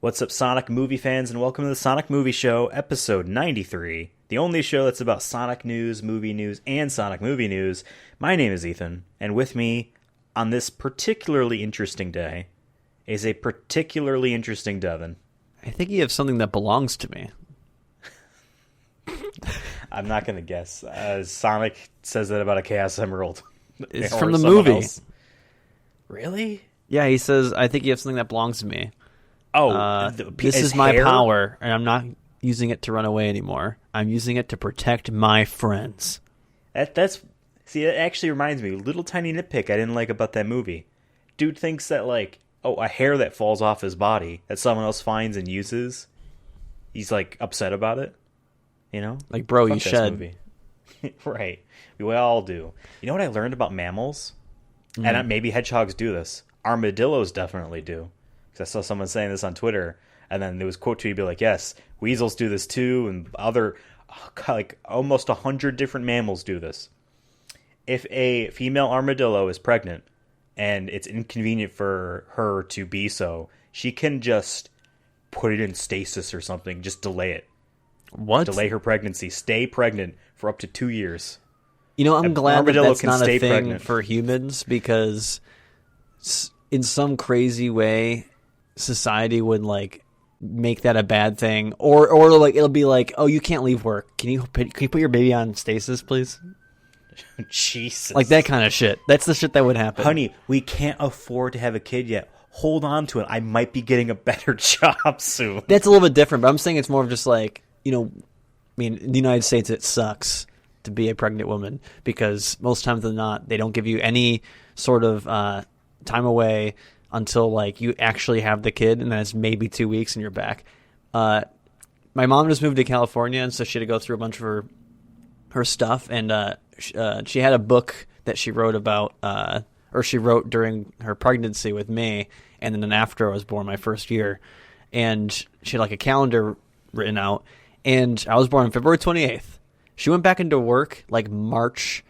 What's up, Sonic movie fans, and welcome to the Sonic Movie Show, episode 93, the only show that's about Sonic news, and Sonic movie news. My name is Ethan, and with me on this particularly interesting day is a particularly interesting Devin. I think you have something that belongs to me. I'm not going to guess. Sonic says that about a Chaos Emerald. It's from the movie. Else. Really? Yeah, he says, I think you have something that belongs to me. Oh, this is my power, and I'm not using it to run away anymore. I'm using it to protect my friends. See, that actually reminds me, little tiny nitpick I didn't like about that movie. Dude thinks that, a hair that falls off his body that someone else finds and uses, he's, upset about it. You know? Like, bro, Fuck you shed. Movie. Right. We all do. You know what I learned about mammals? And maybe hedgehogs do this. Armadillos definitely do. Because I saw someone saying this on Twitter, and then there was a quote tweet be like, yes, weasels do this too, and other, almost 100 different mammals do this. If a female armadillo is pregnant, and it's inconvenient for her to be so, she can just put it in stasis or something, just delay it. What? Delay her pregnancy. Stay pregnant for up to 2 years. You know, I'm glad that that's not a thing pregnant for humans, because in some crazy way, society would, make that a bad thing. Or it'll be like, oh, you can't leave work. Can you put your baby on stasis, please? Jesus. Like that kind of shit. That's the shit that would happen. Honey, we can't afford to have a kid yet. Hold on to it. I might be getting a better job soon. That's a little bit different, but I'm saying it's more of just in the United States, it sucks to be a pregnant woman because most times than not, they don't give you any sort of time away until you actually have the kid, and then it's maybe 2 weeks and you're back. My mom just moved to California, and so she had to go through a bunch of her stuff, and she had a book that she wrote about, or she wrote during her pregnancy with me, and then after I was born, my first year, and she had a calendar written out, and I was born on February 28th. She went back into work March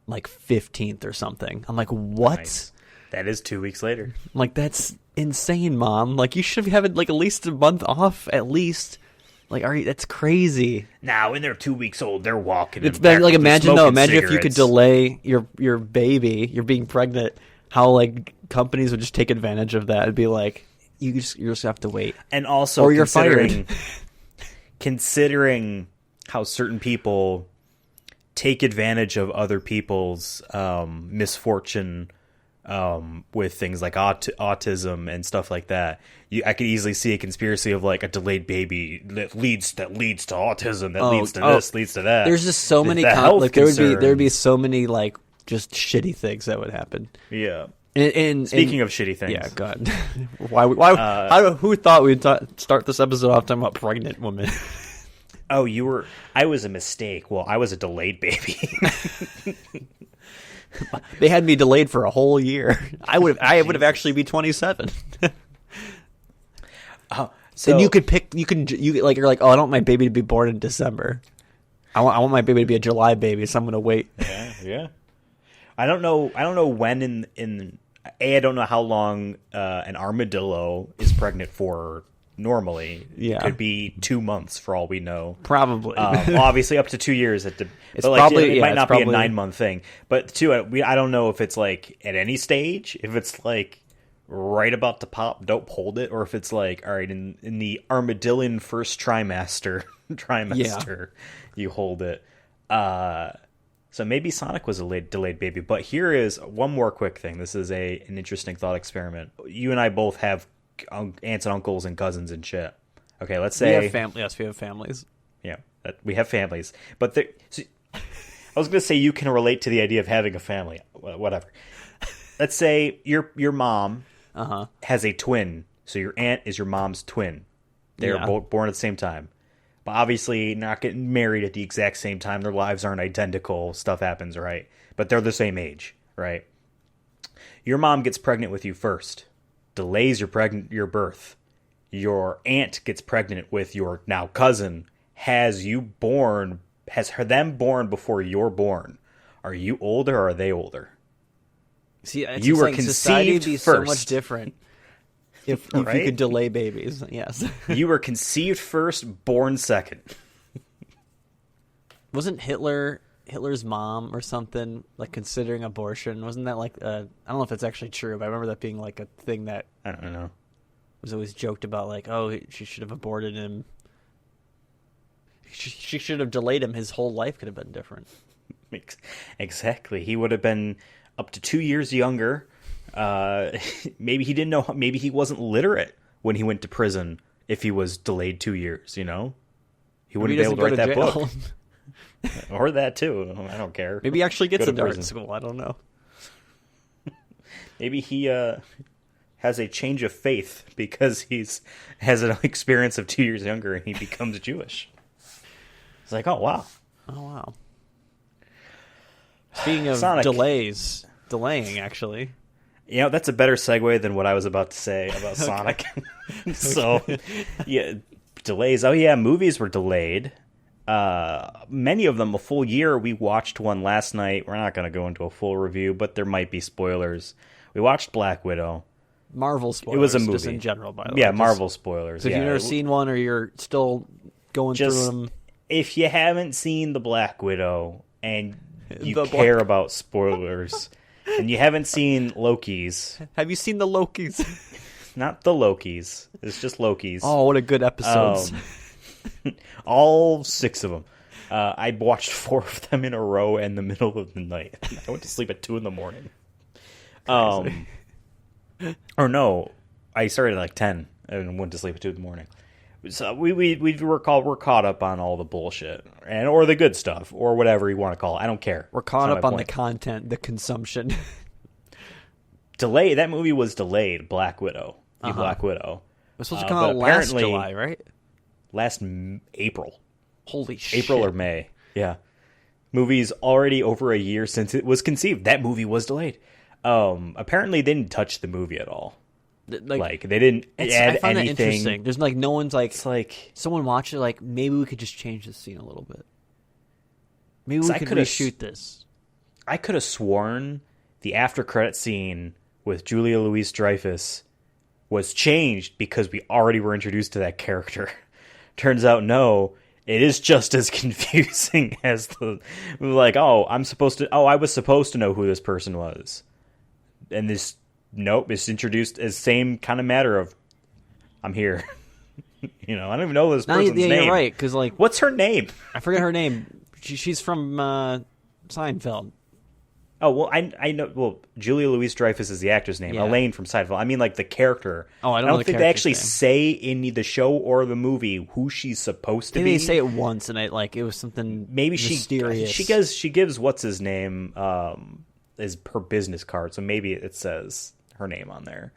15th or something. I'm like, what? Nice. That is 2 weeks later. I'm like, that's insane, Mom. You should have at least a month off, at least. That's crazy. Now, when they're 2 weeks old, they're walking. It's been imagine if you could delay your baby, you're being pregnant. How companies would just take advantage of that. It'd be like you just have to wait, and also or you're fired. Considering how certain people take advantage of other people's misfortune. With things like autism and stuff like that, I could easily see a conspiracy of a delayed baby that leads to autism, that leads to this, leads to that. There's just so many there'd be so many just shitty things that would happen. Yeah. And speaking of shitty things, yeah, God, who thought we'd start this episode off talking about pregnant women? Oh, I was a mistake. Well, I was a delayed baby. They had me delayed for a whole year. I would have actually be 27. So and you're like, oh, I don't want my baby to be born in December. I want my baby to be a July baby, so I'm gonna wait. Yeah. I don't know when I don't know how long an armadillo is pregnant for. Normally, yeah, could be 2 months for all we know. Probably, obviously up to 2 years. It might not be a 9-month thing. But I don't know if it's at any stage. If it's right about to pop, don't hold it, or if it's all right in the armadillian first trimester, yeah. You hold it. So maybe Sonic was a delayed baby. But here is one more quick thing. This is an interesting thought experiment. You and I both have aunts and uncles and cousins and shit. Okay, let's say we have family. Yes, we have families. Yeah, we have families. But I was going to say you can relate to the idea of having a family. Whatever. Let's say your mom has a twin, so your aunt is your mom's twin. They're both born at the same time, but obviously not getting married at the exact same time. Their lives aren't identical. Stuff happens, right? But they're the same age, right? Your mom gets pregnant with you first. Delays your birth. Your aunt gets pregnant with your now cousin, has them born before you're born. Are you older or are they older? See, you were conceived society would be first. So much different. if you Right? could delay babies, yes. You were conceived first, born second. Wasn't Hitler's mom or something like considering abortion? Wasn't that like I don't know if that's actually true, but I remember that being like a thing that I don't know. was always joked about, like, oh, she should have aborted him. She should have delayed him. His whole life could have been different. Exactly. He would have been up to 2 years younger. Maybe he didn't know. Maybe he wasn't literate when he went to prison. If he was delayed 2 years, you know, he wouldn't be able to write that book. Or that too. I don't care. Maybe he actually gets into art prison. school. I don't know. Maybe he has a change of faith because has an experience of 2 years younger and he becomes Jewish. It's like, oh wow. Oh wow. Speaking of Sonic. delaying actually. You know, that's a better segue than what I was about to say about Sonic. So, yeah, delays. Oh yeah, movies were delayed. Many of them a full year. We watched one last night. We're not going to go into a full review, but there might be spoilers. We watched Black Widow. Marvel spoilers. It was a movie. Just in general, by the way. Yeah, Marvel spoilers. So if you've never seen one or you're still going through them. If you haven't seen the Black Widow and you care about spoilers, and you haven't seen Loki's. Have you seen the Lokis? Not the Lokis. It's just Loki's. Oh, what a good episode. All 6 of them. I watched 4 of them in a row in the middle of the night. I went to sleep at 2 a.m. Or no, I started at like 10 and went to sleep at 2 a.m. So we're caught up on all the bullshit or the good stuff or whatever you want to call it. I don't care. We're caught up on the content, the consumption. That movie was delayed. Black Widow. Black Widow. It was supposed to come out last July, right? Last April. Holy shit. April or May. Yeah. Movie's already over a year since it was conceived. That movie was delayed. Apparently they didn't touch the movie at all. Like they didn't add I find anything. that interesting. There's like no one's like, it's like someone watched it like, maybe we could just change the scene a little bit. Maybe we could reshoot this. I could have sworn the after credit scene with Julia Louis-Dreyfus was changed because we already were introduced to that character. Turns out, no, it is just as confusing as I was supposed to know who this person was. And it's introduced as same kind of matter of, I'm here. I don't even know this person's name. You're right, because like, what's her name? I forget her name. She's from Seinfeld. Oh, well, I know. Well, Julia Louis-Dreyfus is the actor's name. Yeah. Elaine from Seinfeld. I mean, like the character. Oh, I don't think they actually say in the show or the movie who she's supposed to be. They say it once, and it was something maybe mysterious. She gives what's his name as her business card, so maybe it says her name on there.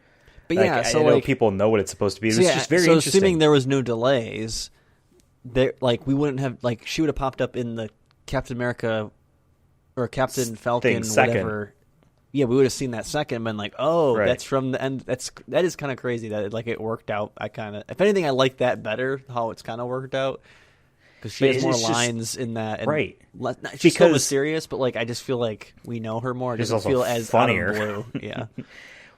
But yeah, I know people know what it's supposed to be. It's just very interesting. So assuming there was no delays, we wouldn't have she would have popped up in the Captain America or Captain Falcon, whatever. Yeah, we would have seen that second and been like, oh, right. That's from the end. That is kind of crazy that it worked out. If anything, I like that better, how it's kind of worked out. Because she has more lines in that. And right. She's still mysterious, but I just feel like we know her more. It doesn't feel as funnier. Out of blue. Yeah.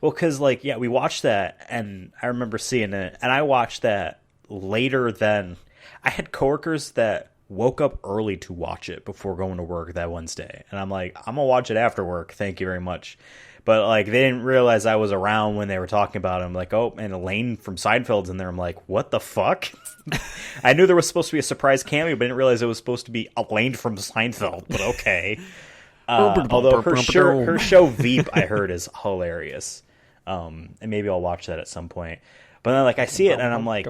Well, because we watched that, and I remember seeing it, and I watched that later than... I had coworkers that woke up early to watch it before going to work that Wednesday. And I'm like, I'm going to watch it after work. Thank you very much. But they didn't realize I was around when they were talking about it. I'm like, oh, and Elaine from Seinfeld's in there. I'm like, what the fuck? I knew there was supposed to be a surprise cameo, but I didn't realize it was supposed to be Elaine from Seinfeld. But okay. Although her show Veep, I heard, is hilarious. And maybe I'll watch that at some point. But then I see it and I'm like...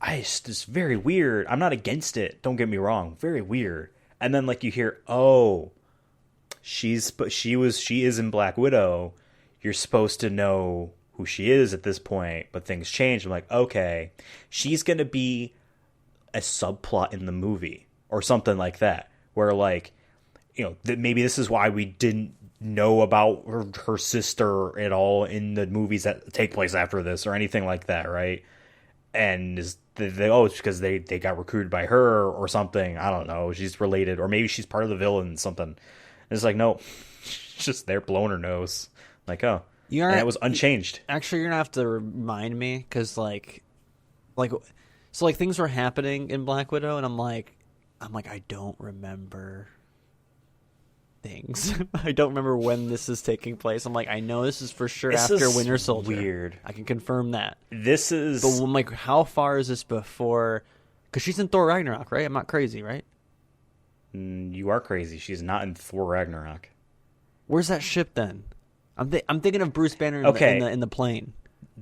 it's very weird. I'm not against it. Don't get me wrong. Very weird. And then you hear, oh, she is in Black Widow. You're supposed to know who she is at this point, but things change. I'm like, okay, she's gonna be a subplot in the movie or something like that, where maybe this is why we didn't know about her sister at all in the movies that take place after this or anything like that, right? And it's because they got recruited by her or something. I don't know. She's related, or maybe she's part of the villain. Something. And it's no, she's just there blowing her nose. Oh, And it was unchanged. Actually, you're gonna have to remind me because so things were happening in Black Widow, and I'm like, I don't remember things. I don't remember when this is taking place. I'm like, I know this is for sure after Winter Soldier. Weird. I can confirm that. This is. But I'm like, how far is this before? Because she's in Thor Ragnarok, right? I'm not crazy, right? You are crazy. She's not in Thor Ragnarok. Where's that ship then? I'm thinking of Bruce Banner in the plane.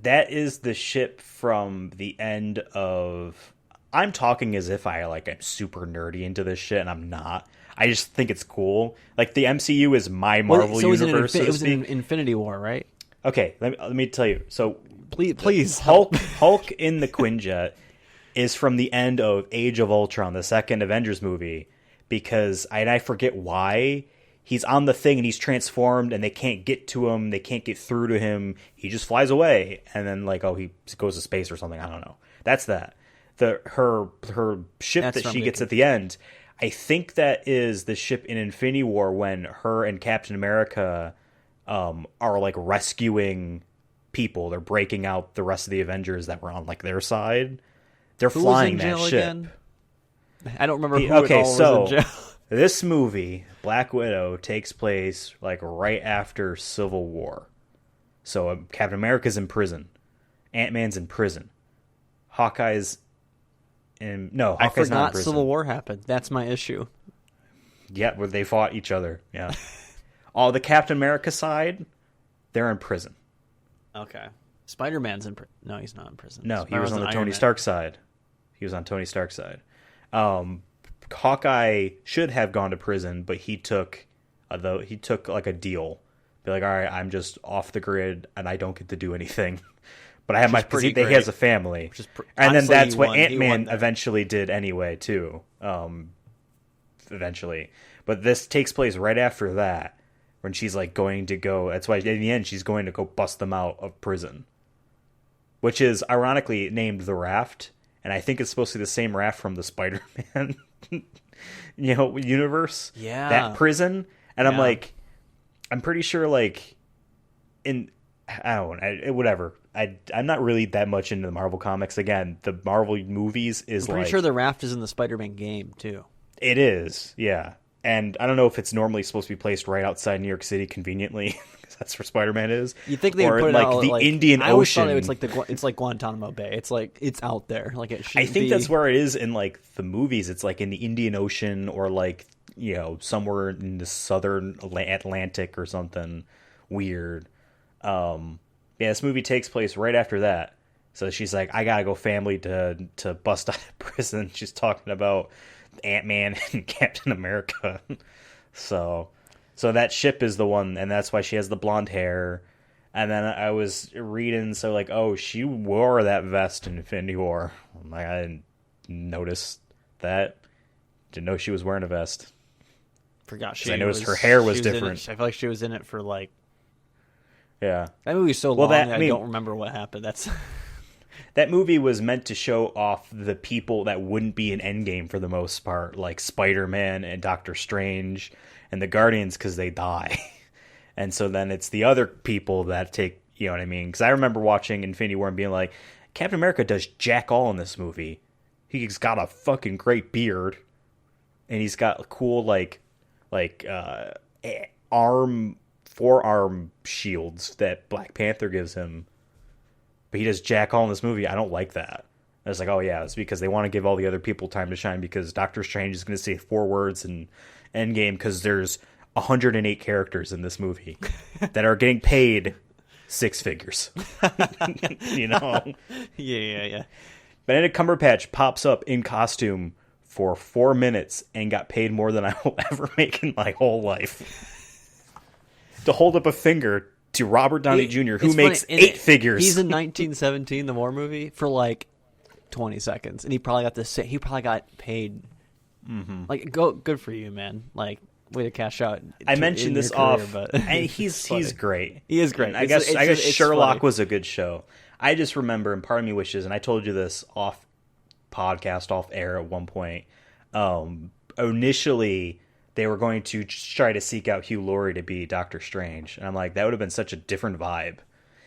That is the ship from the end of. I'm talking as if I am super nerdy into this shit, and I'm not. I just think it's cool. Like the MCU is my Marvel universe. It was in Infinity War, right? Okay, let me tell you. So please, Hulk in the Quinjet is from the end of Age of Ultron, the second Avengers movie, because I forget why. He's on the thing and he's transformed and they can't get to him. They can't get through to him. He just flies away and then he goes to space or something. I don't know. That's that. Her ship that she gets at the end. I think that is the ship in Infinity War when her and Captain America are rescuing people. They're breaking out the rest of the Avengers that were on their side. They're flying that ship. Again? I don't remember who was in jail. This movie, Black Widow, takes place right after Civil War. So Captain America's in prison. Ant-Man's in prison. Hawkeye's in... No, Hawkeye's not in prison. Civil War happened. That's my issue. Yeah, where they fought each other. Yeah. All the Captain America side, they're in prison. Okay. Spider-Man's in prison. No, he's not in prison. No, he was on the Tony Stark side. He was on Tony Stark's side. Hawkeye should have gone to prison, but he took a deal. Be like, all right, I'm just off the grid and I don't get to do anything. But I have he has a family. And then that's what Ant-Man eventually did anyway, too. Eventually. But this takes place right after that, when she's going to go. That's why in the end she's going to go bust them out of prison. Which is ironically named The Raft. And I think it's supposed to be the same raft from the Spider-Man universe. Yeah. That prison. And I'm pretty sure whatever. I'm not really that much into the Marvel comics. Again, the Marvel movies is I'm pretty sure the raft is in the Spider-Man game too. It is, yeah. And I don't know if it's normally supposed to be placed right outside New York City conveniently. That's where Spider-Man is. You think they would put it out the Indian Ocean? I always thought it's like Guantanamo Bay. It's out there. I think that's where it is in the movies. It's in the Indian Ocean or somewhere in the southern Atlantic or something weird. This movie takes place right after that. So she's like, I gotta go family to bust out of prison. She's talking about Ant-Man and Captain America. So that ship is the one, and that's why she has the blonde hair. And then I was reading, she wore that vest in Infinity War. I didn't notice that. Didn't know she was wearing a vest. Forgot I noticed her hair was different. I feel like she was in it for Yeah. That movie's so long that I don't remember what happened. That movie was meant to show off the people that wouldn't be in Endgame for the most part, like Spider-Man and Doctor Strange and the Guardians, because they die. And so then it's the other people that take, you know what I mean? Because I remember watching Infinity War and being like, Captain America does jack all in this movie. He's got a fucking great beard, and he's got a cool forearm shields that Black Panther gives him. But he does jack all in this movie. I don't like that. I was like, oh yeah, it's because they want to give all the other people time to shine, because Doctor Strange is going to say 4 words in Endgame because there's 108 characters in this movie that are getting paid 6 figures. Yeah. Benedict Cumberbatch pops up in costume for 4 minutes and got paid more than I will ever make in my whole life. To hold up a finger to Robert Downey Jr., who makes 8 figures. He's in 1917, the War movie, for 20 seconds, and he probably got paid. Mm-hmm. Good for you, man. Way to cash out. I mentioned this career, but and he's great. He is great. I guess Sherlock was a good show. I just remember, and part of me wishes, and I told you this off air at one point. Initially, they were going to try to seek out Hugh Laurie to be Doctor Strange. And I'm like, that would have been such a different vibe.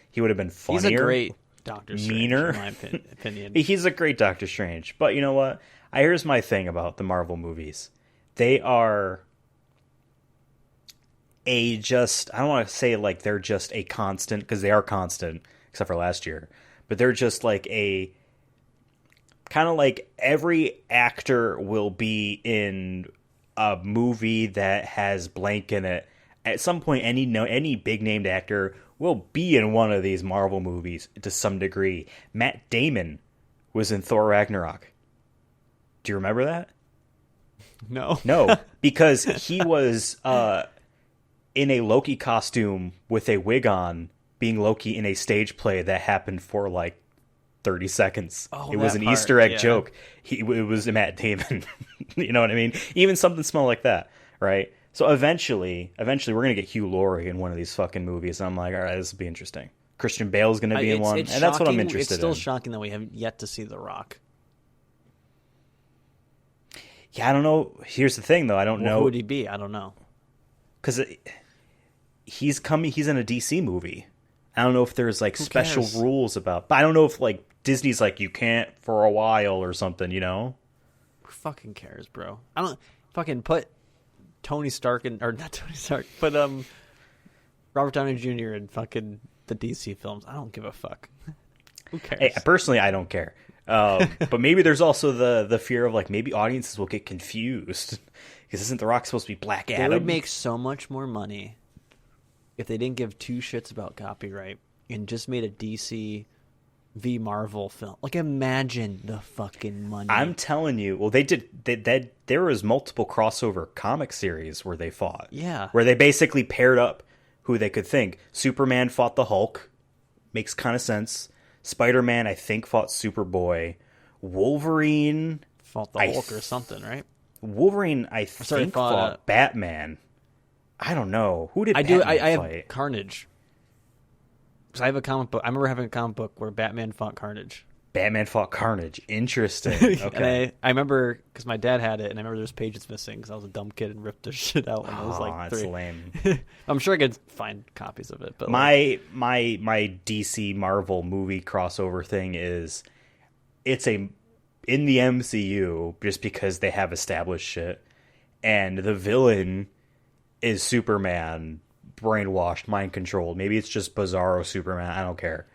He would have been funnier. He's a great Doctor Strange, meaner. in my opinion. He's a great Doctor Strange. But you know what? Here's my thing about the Marvel movies. They are I don't want to say like they're just a constant, because they are constant, except for last year. But they're just like a kind of like every actor will be in a movie that has blank in it. At some point, any big named actor will be in one of these Marvel movies to some degree. Matt Damon was in Thor Ragnarok. Do you remember that? No, because he was in a Loki costume with a wig on, being Loki in a stage play that happened for like 30 seconds. It was an Easter egg joke. It was Matt Damon. You know what I mean? Even something small like that, right? So eventually we're going to get Hugh Laurie in one of these fucking movies. And I'm like, all right, this will be interesting. Christian Bale's going to be in one. And that's what I'm interested in. It's still shocking that we have yet to see The Rock. Yeah, I don't know. Here's the thing, though. I don't know. Who would he be? I don't know. Because he's in a DC movie. I don't know if there's like special rules about, but I don't know if like Disney's like, you can't for a while or something, you know? Who fucking cares, bro? I don't fucking put Tony Stark or not Tony Stark, but Robert Downey Jr. in fucking the DC films. I don't give a fuck. Who cares? Hey, personally, I don't care. But maybe there's also the fear of like maybe audiences will get confused because isn't The Rock supposed to be Black Adam? They would make so much more money if they didn't give two shits about copyright and just made a DC v Marvel film. Like, imagine the fucking money. I'm telling you. Well, there was multiple crossover comic series where they fought. Yeah. Where they basically paired up who they could think. Superman fought the Hulk. Makes kind of sense. Spider-Man, I think, fought Superboy. Wolverine fought the Hulk or something, right? Wolverine, I think, fought Batman. I don't know. Who did Batman fight? I have Carnage. Because I have a comic book. I remember having a comic book where Batman fought Carnage. Batman fought Carnage. Interesting. Okay. And I remember, because my dad had it, and I remember there's pages missing because I was a dumb kid and ripped the shit out when I was like 3. That's lame. I'm sure I could find copies of it. But my DC Marvel movie crossover thing is, it's in the MCU just because they have established shit, and the villain is Superman, brainwashed, mind controlled. Maybe it's just Bizarro Superman. I don't care.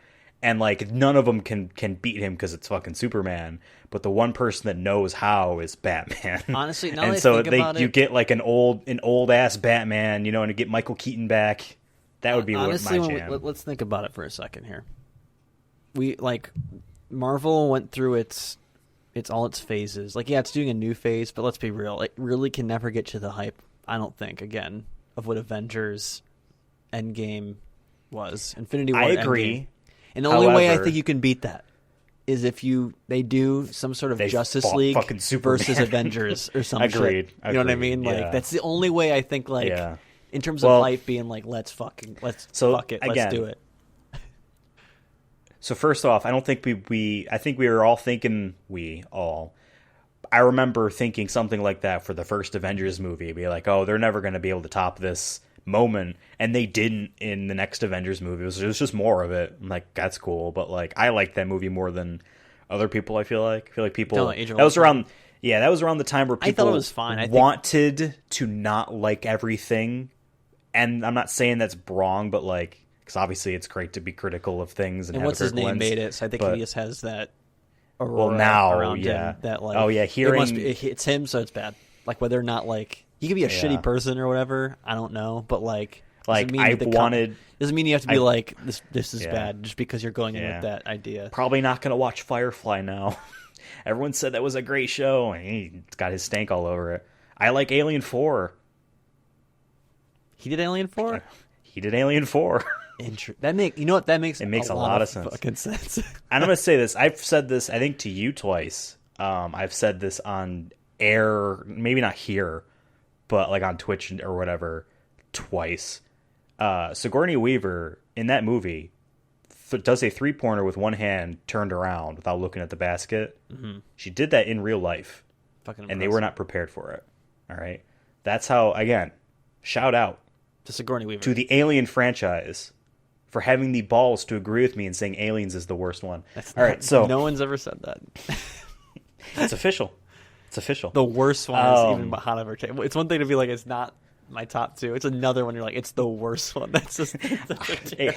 And like none of them can beat him because it's fucking Superman. But the one person that knows how is Batman. Honestly, now and that so I think about you get like an old ass Batman, you know, and you get Michael Keaton back. That would be honestly, my jam. Let's think about it for a second here. Marvel went through its phases. Like, yeah, it's doing a new phase, but let's be real. It really can never get to the hype, I don't think, again, of what Avengers Endgame was. Infinity War. I agree. Endgame. And the only way I think you can beat that is if they do some sort of Justice League versus Avengers or some shit. You know what I mean? Yeah. Like, that's the only way I think, like, in terms of hype being like, let's fuck it, let's do it. So first off, I don't think I think we were all thinking I remember thinking something like that for the first Avengers movie. Be like, oh, they're never going to be able to top this moment, and they didn't in the next Avengers movie. It was just more of it. I'm like, that's cool, but like I liked that movie more than other people. I feel like people that was around the time where people I thought it was fine. Wanted to not like everything, and I'm not saying that's wrong, but like, because obviously it's great to be critical of things and have what's a his name lens, made it, so I think he just has that well now around him that like it's him, so it's bad. Like, whether or not like he could be a shitty person or whatever, I don't know, but like doesn't mean you have to be like this is bad just because you're going in with that idea. Probably not going to watch Firefly now. Everyone said that was a great show, and he's got his stank all over it. I like Alien 4. He did Alien 4? He did Alien 4. That makes a lot of sense. Fucking sense. And I'm going to say this. I've said this, I think, to you twice. I've said this on air, maybe not here, but like on Twitch or whatever, twice. Sigourney Weaver in that movie does a 3-pointer with one hand turned around without looking at the basket. Mm-hmm. She did that in real life, and they were not prepared for it. All right, That's how, again, shout out To Sigourney Weaver. to the Alien franchise for having the balls to agree with me and saying Aliens is the worst one. All right, so no one's ever said that. it's official. It's official. The worst one is even hot ever. It's one thing to be like, it's not my top two. It's another one you're like, it's the worst one. That's just Hey,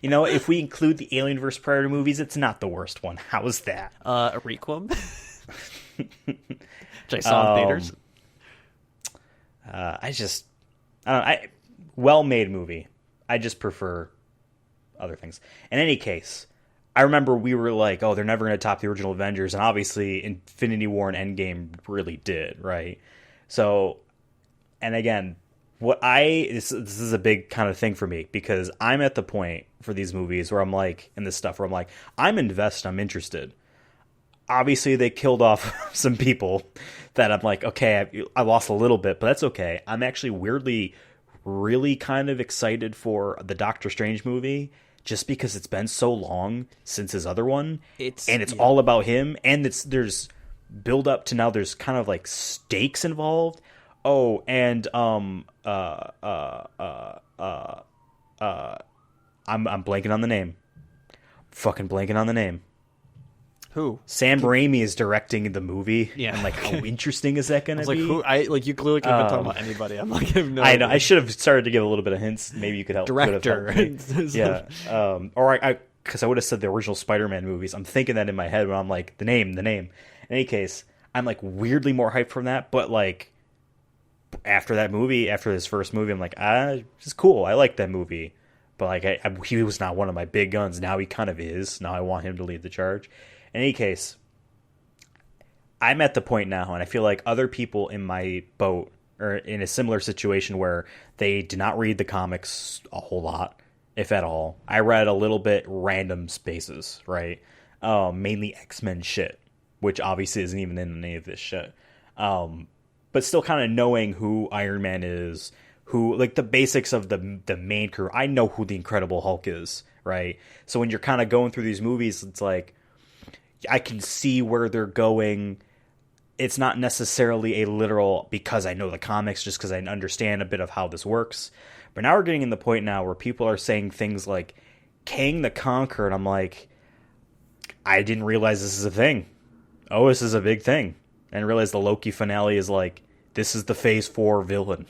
you know, if we include the Alienverse Predator movies, it's not the worst one. How is that? a Requiem, which I saw in theaters. I don't know. Well-made movie. I just prefer other things. In any case, I remember we were like, oh, they're never going to top the original Avengers, and obviously Infinity War and Endgame really did, right? So, and again, this is a big kind of thing for me, because I'm at the point for these movies where I'm like, and this stuff where I'm like, I'm invested, I'm interested. Obviously, they killed off some people that I'm like, okay, I lost a little bit, but that's okay. I'm actually weirdly really kind of excited for the Doctor Strange movie, just because it's been so long since his other one, it's all about him, and there's build up to now. There's kind of like stakes involved. Oh, and I'm blanking on the name. Fucking blanking on the name. Who? Sam Raimi is directing the movie. Yeah. And like, how interesting is that going to be? Who? You clearly could have been talking about anybody. I'm like, I have no I know. idea. I should have started to give a little bit of hints. Maybe you could help. Director. Yeah. Or because I would have said the original Spider-Man movies. I'm thinking that in my head when I'm like, the name. In any case, I'm like weirdly more hyped from that. But like, after this first movie, I'm like, it's cool. I like that movie. But like, he was not one of my big guns. Now he kind of is. Now I want him to lead the charge. In any case, I'm at the point now, and I feel like other people in my boat are in a similar situation where they did not read the comics a whole lot, if at all. I read a little bit random spaces, right? Mainly X-Men shit, which obviously isn't even in any of this shit. But still kind of knowing who Iron Man is, who, like, the basics of the main crew. I know who the Incredible Hulk is, right? So when you're kind of going through these movies, it's like, I can see where they're going. It's not necessarily a literal, because I know the comics, just because I understand a bit of how this works. But now we're getting in the point now where people are saying things like Kang the Conqueror, and I'm like, I didn't realize this is a thing. Oh, this is a big thing. And I realized the Loki finale is like, this is the Phase 4 villain.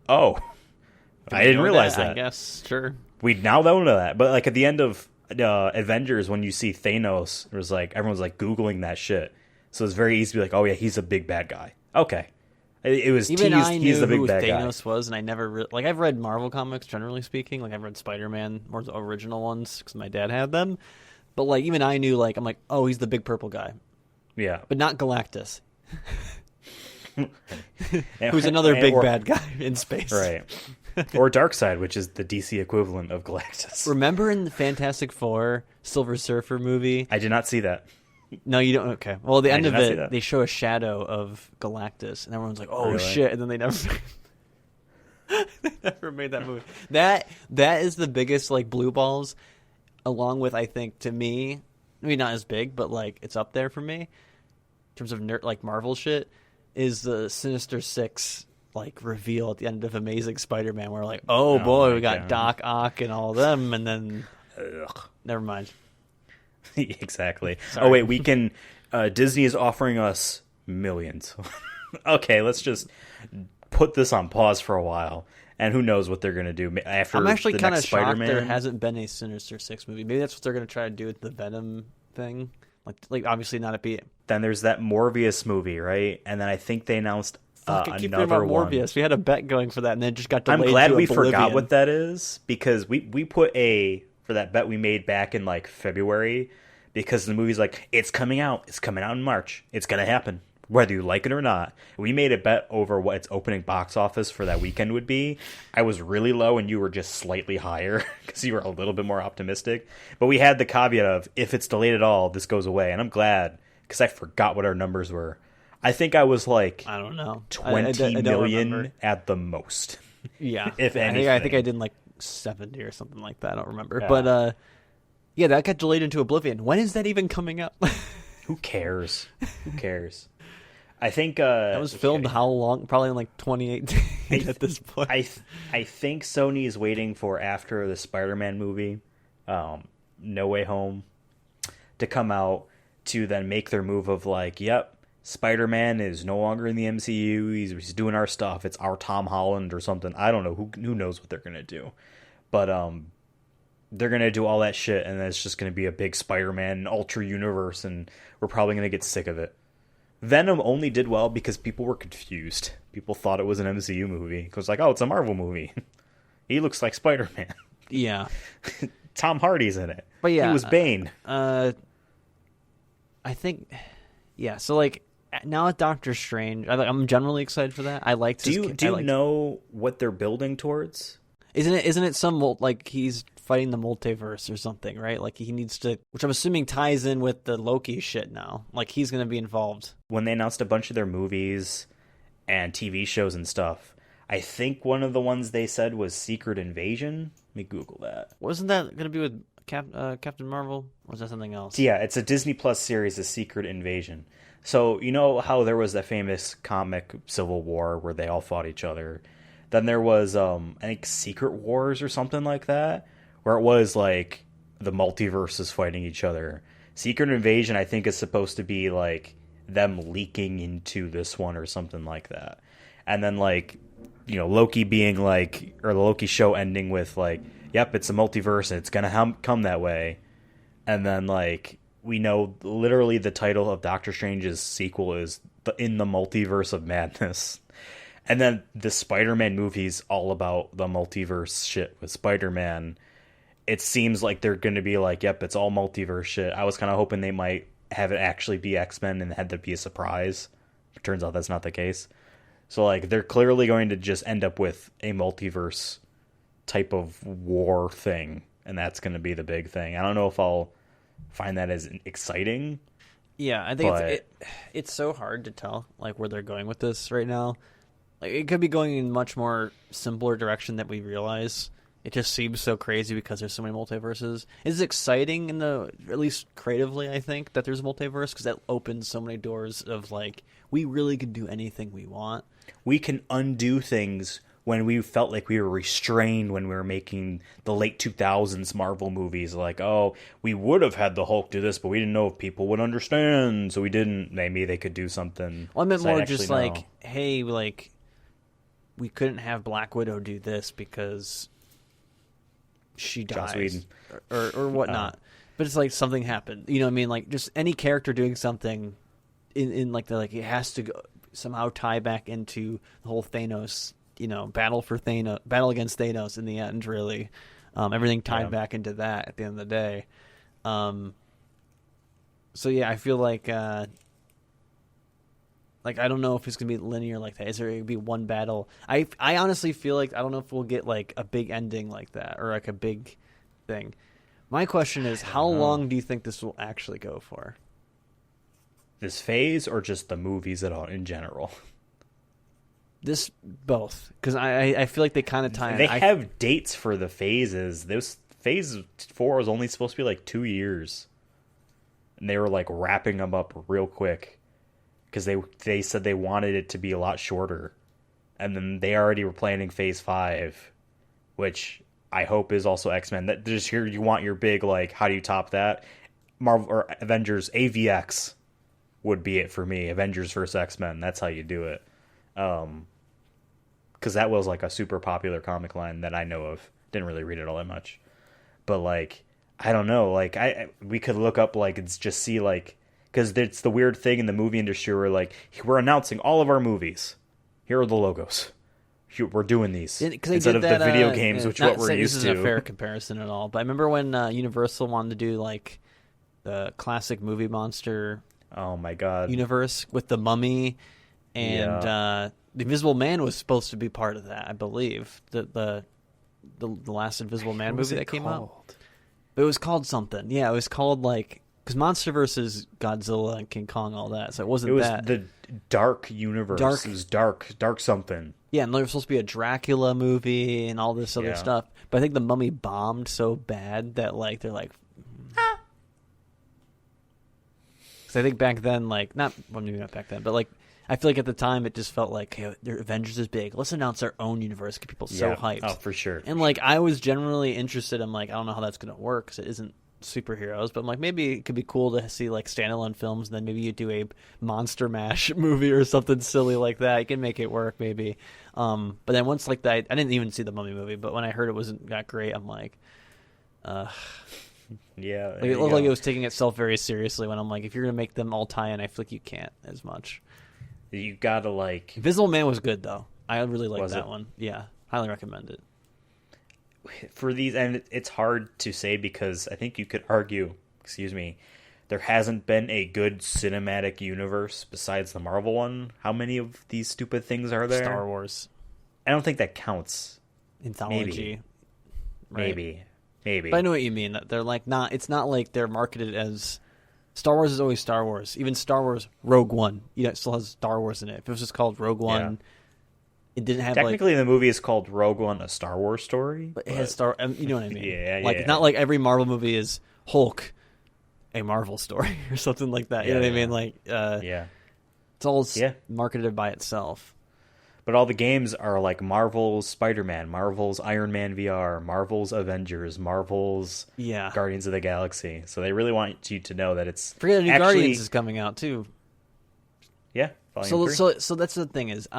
Oh, I didn't realize that. I guess, sure. We now don't know that. But like at the end of Avengers, when you see Thanos, it was like everyone's like Googling that shit. So it's very easy to be like, oh yeah, he's a big bad guy. Okay. It was even teased, I knew he's the big who bad Thanos guy. was, and I never like, I've read Marvel comics generally speaking. Like I've read Spider-Man, more the original ones, because my dad had them. But like even I knew, like, I'm like, oh, he's the big purple guy. Yeah. But not Galactus. Who's another big bad guy in space. Right. Or Darkseid, which is the DC equivalent of Galactus. Remember in the Fantastic Four Silver Surfer movie? I did not see that. No, you don't? Okay. Well, at the end of did not see it, that. they show a shadow of Galactus, and everyone's like, oh, Really? shit, and then they never... they never made that movie. That is the biggest, like, blue balls, along with, I think, to me, maybe not as big, but, like, it's up there for me, in terms of like Marvel shit, is the Sinister Six, like, reveal at the end of Amazing Spider-Man, where, like, oh boy, we got God. Doc Ock and all of them, and then... Ugh. Never mind. Exactly. Sorry. Oh wait, we can. Disney is offering us millions. Okay, let's just put this on pause for a while, and who knows what they're going to do after. I'm actually the kind of next shocked Spider-Man. there hasn't been a Sinister Six movie. Maybe that's what they're going to try to do with the Venom thing. Like obviously not a be. Then there's that Morbius movie, right? And then I think they announced I keep hearing another about one. Morbius. We had a bet going for that, and then it just got delayed. I'm glad to we oblivion. forgot what that is, because we put for that bet we made back in like February, because the movie's like, it's coming out in March, it's gonna happen whether you like it or not. We made a bet over what its opening box office for that weekend would be. I was really low and you were just slightly higher because you were a little bit more optimistic, but we had the caveat of, if it's delayed at all, this goes away. And I'm glad, because I forgot what our numbers were. I think I was like, I don't know, 20 I don't million remember. at the most. Yeah, If I anything. think I did like 70 or something like that. I don't remember, Yeah. but yeah, that got delayed into oblivion. When is that even coming up? Who cares? Who cares? I think that was filmed how long? Probably in like 2018 at this point. I think Sony is waiting for after the Spider-Man movie, No Way Home, to come out to then make their move of like, yep, Spider-Man is no longer in the MCU. He's doing our stuff. It's our Tom Holland or something. I don't know. Who knows what they're gonna do, but they're gonna do all that shit, and then it's just gonna be a big Spider-Man Ultra universe, and we're probably gonna get sick of it. Venom only did well because people were confused. People thought it was an MCU movie. It was like, oh, it's a Marvel movie. He looks like Spider-Man. Yeah. Tom Hardy's in it. But yeah, he was Bane. I think, yeah. So like now at Doctor Strange, I'm generally excited for that. I liked. Do you know what they're building towards? Isn't it some like he's fighting the multiverse or something, right? Like he needs to, which I'm assuming ties in with the Loki shit now. Like he's going to be involved. When they announced a bunch of their movies and TV shows and stuff, I think one of the ones they said was Secret Invasion. Let me Google that. Wasn't that going to be with Captain Marvel? Or was that something else? Yeah, it's a Disney Plus series, The Secret Invasion. So you know how there was that famous comic Civil War where they all fought each other? Then there was, I think, Secret Wars or something like that, where it was like the multiverses fighting each other. Secret Invasion, I think, is supposed to be like them leaking into this one or something like that. And then like, you know, Loki being like, or the Loki show ending with like, yep, it's a multiverse and it's gonna come that way. And then like, we know literally the title of Doctor Strange's sequel is In the Multiverse of Madness. And then the Spider-Man movie's all about the multiverse shit with Spider-Man. It seems like they're going to be like, yep, it's all multiverse shit. I was kind of hoping they might have it actually be X-Men and had that be a surprise. It turns out that's not the case. So, like, they're clearly going to just end up with a multiverse type of war thing. And that's going to be the big thing. I don't know if I'll find that as exciting. Yeah, I think it's so hard to tell, like, where they're going with this right now. Like, it could be going in much more simpler direction than we realize. It just seems so crazy because there's so many multiverses. It's exciting at least creatively, I think, that there's a multiverse because that opens so many doors of like, we really can do anything we want. We can undo things when we felt like we were restrained when we were making the late 2000s Marvel movies. Like, oh, we would have had the Hulk do this, but we didn't know if people would understand, so we didn't. Maybe they could do something. Well, I meant more just like, hey, like, we couldn't have Black Widow do this because she dies or whatnot. But it's like something happened. You know what I mean? Like just any character doing something in like it has to go, somehow tie back into the whole Thanos, you know, battle against Thanos in the end, really. Everything tied back into that at the end of the day. So yeah, I feel like I don't know if it's gonna be linear like that. Is there gonna be one battle? I honestly feel like I don't know if we'll get like a big ending like that or like a big thing. My question is, how long do you think this will actually go for? This phase or just the movies at all in general? This both, because I feel like they kind of tie. They have dates for the phases. This phase 4 was only supposed to be like 2 years, and they were like wrapping them up real quick. Because they said they wanted it to be a lot shorter. And then they already were planning Phase 5, which I hope is also X-Men. That just here you want your big, like, how do you top that? Marvel or Avengers AVX would be it for me. Avengers vs. X-Men. That's how you do it. Because that was, like, a super popular comic line that I know of. Didn't really read it all that much. But, like, I don't know. Like, we could look up, like, and just see, like, because it's the weird thing in the movie industry where, like, we're announcing all of our movies. Here are the logos. We're doing these. Instead of the video games, which what we're used to. This is a fair comparison at all. But I remember when Universal wanted to do, like, the classic movie monster oh my god universe with the Mummy. And the Invisible Man was supposed to be part of that, I believe. The last Invisible Man movie that came out. But it was called something. Yeah, it was called, like... Because MonsterVerse is Godzilla and King Kong, all that. So it wasn't that. It was the Dark Universe. It was dark something. Yeah, and there was supposed to be a Dracula movie and all this other stuff. But I think the Mummy bombed so bad that, like, they're like... Because I think back then, like, well, maybe not back then, but like, I feel like at the time it just felt like, hey, their Avengers is big. Let's announce our own universe. Get people so hyped. Oh, for sure. And like, I was generally interested. I'm like, I don't know how that's gonna work because it isn't superheroes, but I'm like, maybe it could be cool to see like standalone films, and then maybe you do a Monster Mash movie or something silly like that. You can make it work, maybe. But then once like that, I didn't even see the Mummy movie, but when I heard it wasn't that great, I'm like, yeah, like, it looked like it was taking itself very seriously. When I'm like, if you're gonna make them all tie in, I feel like you can't as much. You gotta like. Invisible Man was good though. I really liked that it? one. Yeah, highly recommend it. For these, and it's hard to say because I think you could argue, there hasn't been a good cinematic universe besides the Marvel one. How many of these stupid things are there? Star Wars. I don't think that counts. Anthology. Maybe. But I know what you mean. That they're like not. It's not like they're marketed as Star Wars is always Star Wars. Even Star Wars Rogue One, it still has Star Wars in it. If it was just called Rogue One. It didn't have technically the movie is called Rogue One: A Star Wars Story, but it has you know what I mean? Yeah. Not like every Marvel movie is Hulk, a Marvel story or something like that. You know what I mean? Like, it's all marketed by itself. But all the games are like Marvel's Spider-Man, Marvel's Iron Man VR, Marvel's Avengers, Marvel's Guardians of the Galaxy. So they really want you to know that it's forget the new Guardians is coming out too. Yeah, volume 3. So that's the thing is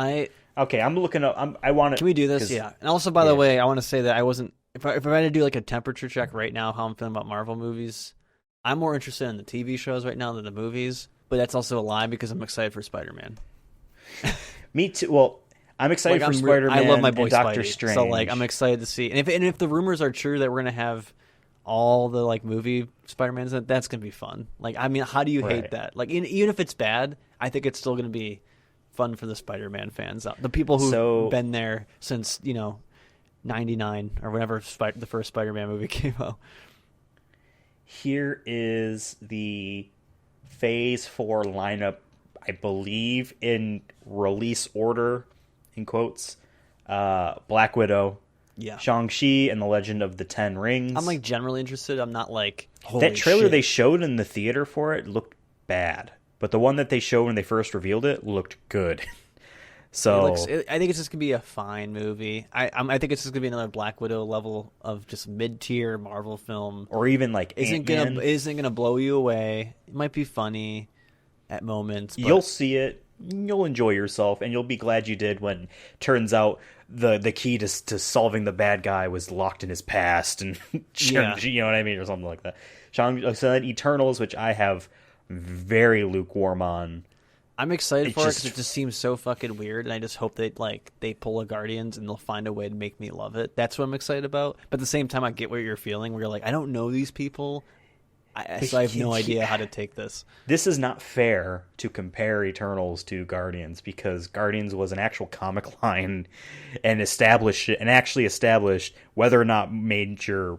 Okay, I'm looking up. I want to. Can we do this? Yeah. And also, by the way, I want to say that I wasn't. If I had to do like a temperature check right now, how I'm feeling about Marvel movies, I'm more interested in the TV shows right now than the movies. But that's also a lie because I'm excited for Spider-Man. Me too. Well, I'm excited for Spider-Man. I love my boy and Doctor Spidey. Strange. So like, I'm excited to see. And if the rumors are true that we're gonna have all the like movie Spider-Mans, that's gonna be fun. Like, I mean, how do you hate that? Like, even if it's bad, I think it's still gonna be fun for the Spider-Man fans, the people who've been there since 99 or whenever the first Spider-Man movie came out. Here is the Phase 4 lineup, I believe, in release order, in quotes. Black Widow, Shang-Chi and the Legend of the Ten Rings. I'm like generally interested. I'm not like, holy that trailer shit. They showed in the theater for it looked bad. But the one that they showed when they first revealed it looked good. So I think it's just gonna be a fine movie. I think it's just gonna be another Black Widow level of just mid-tier Marvel film, or even like isn't gonna blow you away. It might be funny at moments. But you'll see it, you'll enjoy yourself, and you'll be glad you did. When turns out the key to solving the bad guy was locked in his past, and you know what I mean, or something like that. So then Eternals, which I have very lukewarm on. I'm excited for it because it just seems so fucking weird, and I just hope they pull a Guardians and they'll find a way to make me love it. That's what I'm excited about. But at the same time, I get what you're feeling, where you're like, I don't know these people, so I have no idea how to take this. This is not fair to compare Eternals to Guardians, because Guardians was an actual comic line and actually established whether or not major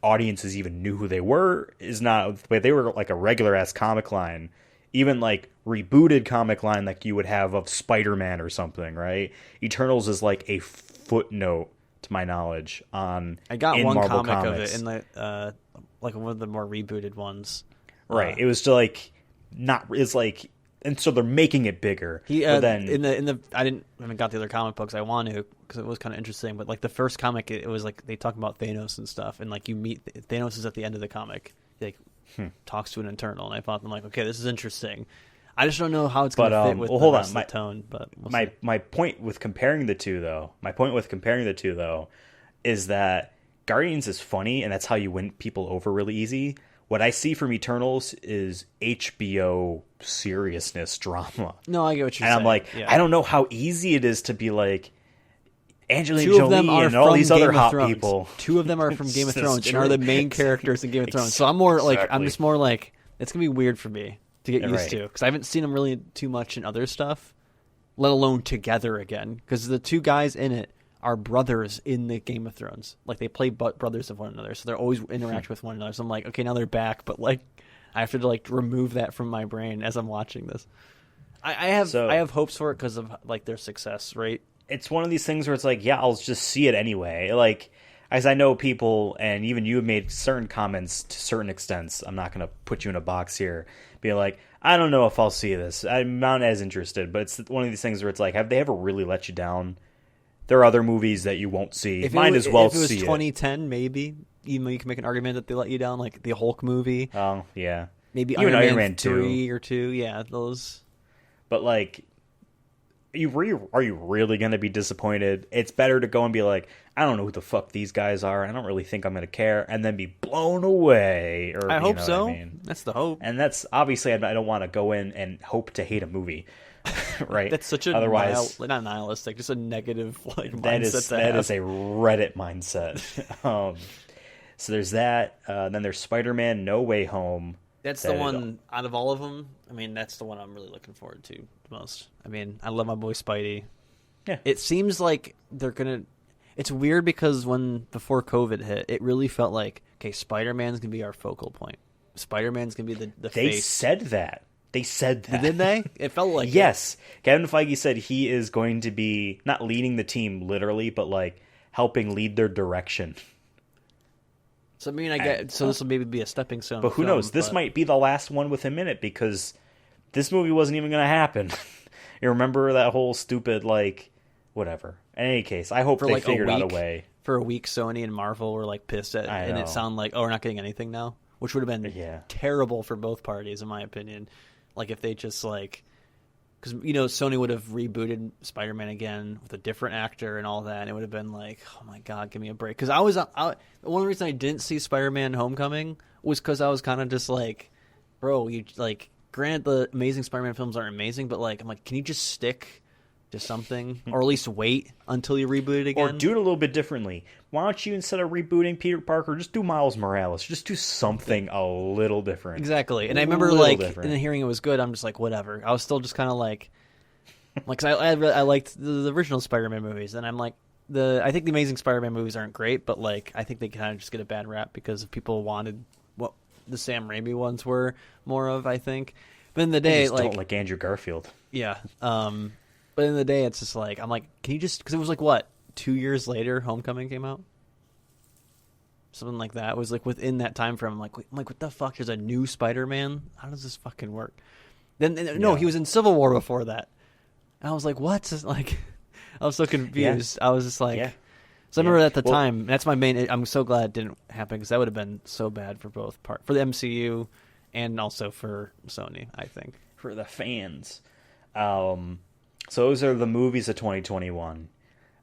audiences even knew who they were is not, but they were like a regular ass comic line, even like rebooted comic line like you would have of Spider-Man or something, right? Eternals is like a footnote to my knowledge on. I got one Marvel comic Comics. of it in the like one of the more rebooted ones, right? It was like not. It's like, and so they're making it bigger. But then I haven't got the other comic books. I want to, because it was kind of interesting. But like the first comic, it was like they talk about Thanos and stuff, and like you meet Thanos is at the end of the comic. He like talks to an Eternal, and I thought, I'm like, okay, this is interesting. I just don't know how it's going to fit with the rest of the tone. But my point with comparing the two, though, is that Guardians is funny, and that's how you win people over really easy. What I see from Eternals is HBO seriousness drama. No, I get what you're saying. And I'm like, I don't know how easy it is to be like Angelina Two of them Jolie are and all from these Game other of hot Thrones. people. Two of them are from Game of This is Thrones and true. are the main characters in Game of Thrones. So I'm more like, I'm just more like, it's gonna be weird for me to get used to, because I haven't seen them really too much in other stuff, let alone together again. Because the two guys in it are brothers in the Game of Thrones. Like, they play brothers of one another, so they're always interact with one another. So I'm like, okay, now they're back, but like, I have to like remove that from my brain as I'm watching this. I have hopes for it because of like their success, right? It's one of these things where it's like, yeah, I'll just see it anyway. Like, as I know people, and even you have made certain comments to certain extents. I'm not going to put you in a box here, being like, I don't know if I'll see this. I'm not as interested. But it's one of these things where it's like, have they ever really let you down? There are other movies that you won't see. Might as well see it. If it was 2010, maybe even though you can make an argument that they let you down, like the Hulk movie. Oh yeah, maybe even Iron Man 2 or 2. Yeah, those. But like, are you really going to be disappointed? It's better to go and be like, I don't know who the fuck these guys are. I don't really think I'm going to care, and then be blown away. Or I hope know so. What I mean? That's the hope. And that's obviously I don't want to go in and hope to hate a movie, right? That's such a otherwise not nihilistic, just a negative like that mindset. That is a Reddit mindset. So there's that. Then there's Spider-Man: No Way Home. That's the one out of all of them. I mean, that's the one I'm really looking forward to the most. I mean, I love my boy Spidey. Yeah. It seems like they're going to... It's weird because before COVID hit, it really felt like, okay, Spider-Man's going to be our focal point. Spider-Man's going to be the face. They said that. Did they? It felt like yes. Kevin Feige said he is going to be not leading the team literally, but like helping lead their direction. So I mean, this will maybe be a stepping stone. But who knows? This might be the last one with him in it because this movie wasn't even going to happen. You remember that whole stupid whatever. In any case, I hope they figured out a way. For a week, Sony and Marvel were pissed at, and it sounded like, oh, we're not getting anything now, which would have been terrible for both parties, in my opinion. Like if they just because Sony would have rebooted Spider-Man again with a different actor and all that, and it would have been like, oh my god, give me a break. Because one reason I didn't see Spider-Man: Homecoming was because I was kind of just like, bro, you granted the Amazing Spider-Man films aren't amazing, but I'm like, can you just stick to something, or at least wait until you reboot it again, or do it a little bit differently? Why don't you, instead of rebooting Peter Parker, just do Miles Morales? Just do something a little different. Exactly. And I remember and hearing it was good, I'm just like, whatever. I was still just kind of because I liked the original Spider-Man movies, and I'm like, I think the Amazing Spider-Man movies aren't great, but I think they kind of just get a bad rap because people wanted what the Sam Raimi ones were more of, I think. But in the day, don't like Andrew Garfield. Yeah. But in the day, it's just I'm like, can you just, because it was what, 2 years later, Homecoming came out? Something like that. It was within that time frame. I'm like, what the fuck? There's a new Spider-Man? How does this fucking work? No, he was in Civil War before that. And I was like, what? I was so confused. Yeah. I was just like, so I remember at the time, that's my main, I'm so glad it didn't happen because that would have been so bad for both parts, for the MCU and also for Sony, I think. For the fans. So those are the movies of 2021.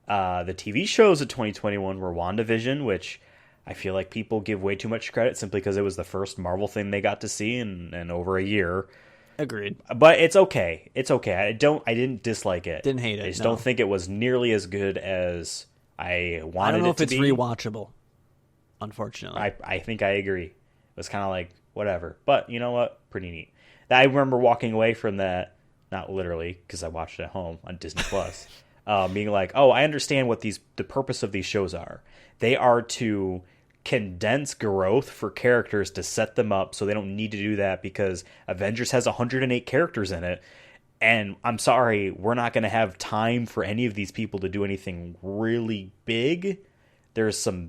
The TV shows of 2021 were WandaVision, which I feel like people give way too much credit simply because it was the first Marvel thing they got to see in over a year. Agreed. But it's okay. It's okay. I didn't dislike it. Didn't hate it. I just don't think it was nearly as good as I wanted it to be. I don't know if it's rewatchable, unfortunately. I think I agree. It was kind of like, whatever. But you know what? Pretty neat. I remember walking away from that, not literally, because I watched it at home on Disney Plus, being like, oh, I understand what the purpose of these shows are. They are to condense growth for characters to set them up so they don't need to do that because Avengers has 108 characters in it. And I'm sorry, we're not going to have time for any of these people to do anything really big. There's a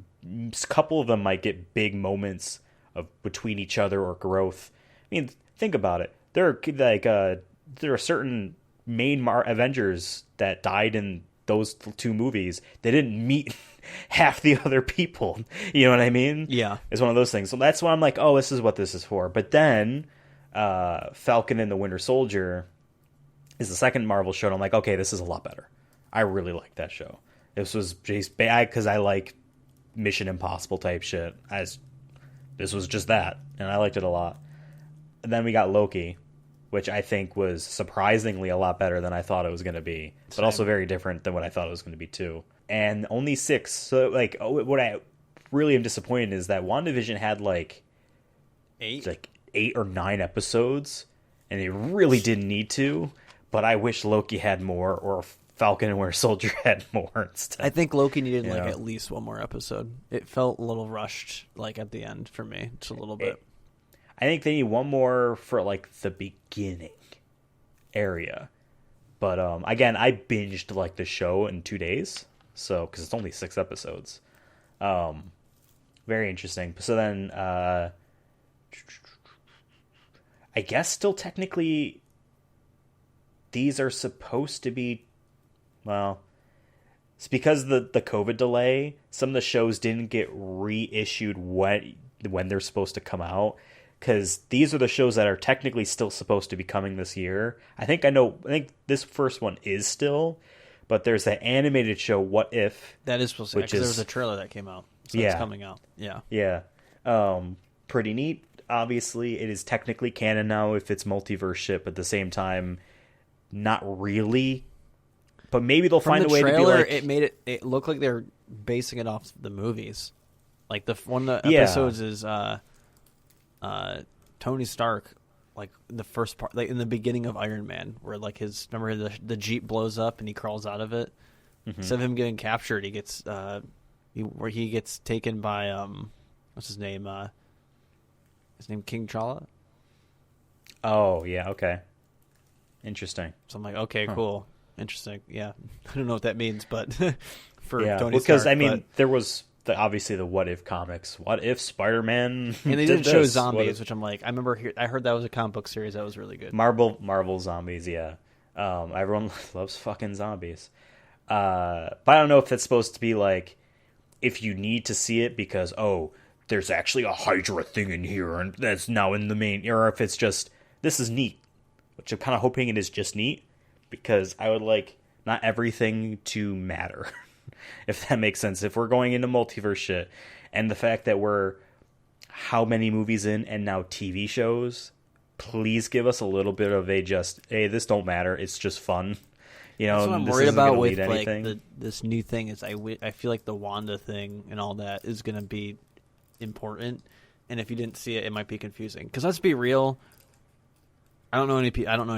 couple of them might get big moments of between each other or growth. I mean, think about it. There are certain main Avengers that died in those two movies. They didn't meet half the other people. You know what I mean? Yeah. It's one of those things. So that's why I'm like, oh, this is what this is for. But then Falcon and the Winter Soldier is the second Marvel show, and I'm like, okay, this is a lot better. I really like that show. This was just bad because I like Mission Impossible type shit. This was just that, and I liked it a lot. And then we got Loki, which I think was surprisingly a lot better than I thought it was going to be, but also very different than what I thought it was going to be too. And only 6. So what I really am disappointed is that WandaVision had 8 or 9 episodes, and they really didn't need to. But I wish Loki had more, or Falcon and Winter Soldier had more instead. I think Loki needed at least one more episode. It felt a little rushed, at the end for me, just a little bit. I think they need one more for the beginning area. But again, I binged the show in 2 days, so because it's only 6 episodes. Very interesting. So then I I guess still technically these are supposed to be, well, it's because the COVID delay, some of the shows didn't get reissued when they're supposed to come out, because these are the shows that are technically still supposed to be coming this year. I think this first one is still, but there's that animated show What If that is supposed to, because there was a trailer that came out, so it's coming out. Yeah. Pretty neat. Obviously, it is technically canon now if it's multiverse shit, but at the same time, not really. But maybe they'll find a way trailer, to be like... it made it look like they're basing it off the movies. Like one of the episodes is Tony Stark, like the first part, like in the beginning of Iron Man, where like remember the Jeep blows up and he crawls out of it. Mm-hmm. Instead of him getting captured, he gets he gets taken by what's his name? His name King T'Challa. Oh yeah, okay, interesting. So I'm like, okay, cool, interesting. Yeah, I don't know what that means, but for Tony Stark, because I mean, there was obviously the What If comics. What if Spider-Man? And they didn't show zombies, which I'm like, I heard that was a comic book series that was really good. Marvel zombies, yeah. Everyone loves fucking zombies. But I don't know if it's supposed to be like, if you need to see it because there's actually a Hydra thing in here and that's now in the main, or if it's just, this is neat, which I'm kind of hoping it is just neat, because I would like not everything to matter, if that makes sense. If we're going into multiverse shit, and the fact that we're how many movies in and now TV shows, please give us a little bit of hey, this don't matter, it's just fun. You know, that's what I'm worried about with like this new thing is I feel like the Wanda thing and all that is going to be important, and if you didn't see it, it might be confusing. Because let's be real, I don't know any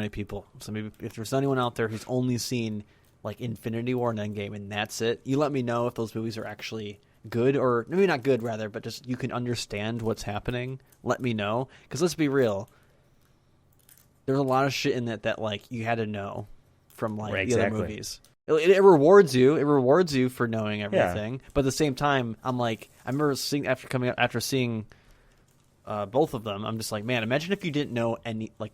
people. So maybe if there's anyone out there who's only seen like Infinity War and Endgame and that's it, you let me know if those movies are actually good, or maybe not good rather, but just you can understand what's happening. Let me know, because let's be real, there's a lot of shit in that like you had to know from like the other movies. It rewards you. It rewards you for knowing everything. Yeah. But at the same time, I'm like, I remember seeing after seeing both of them, I'm just like, man, imagine if you didn't know any, like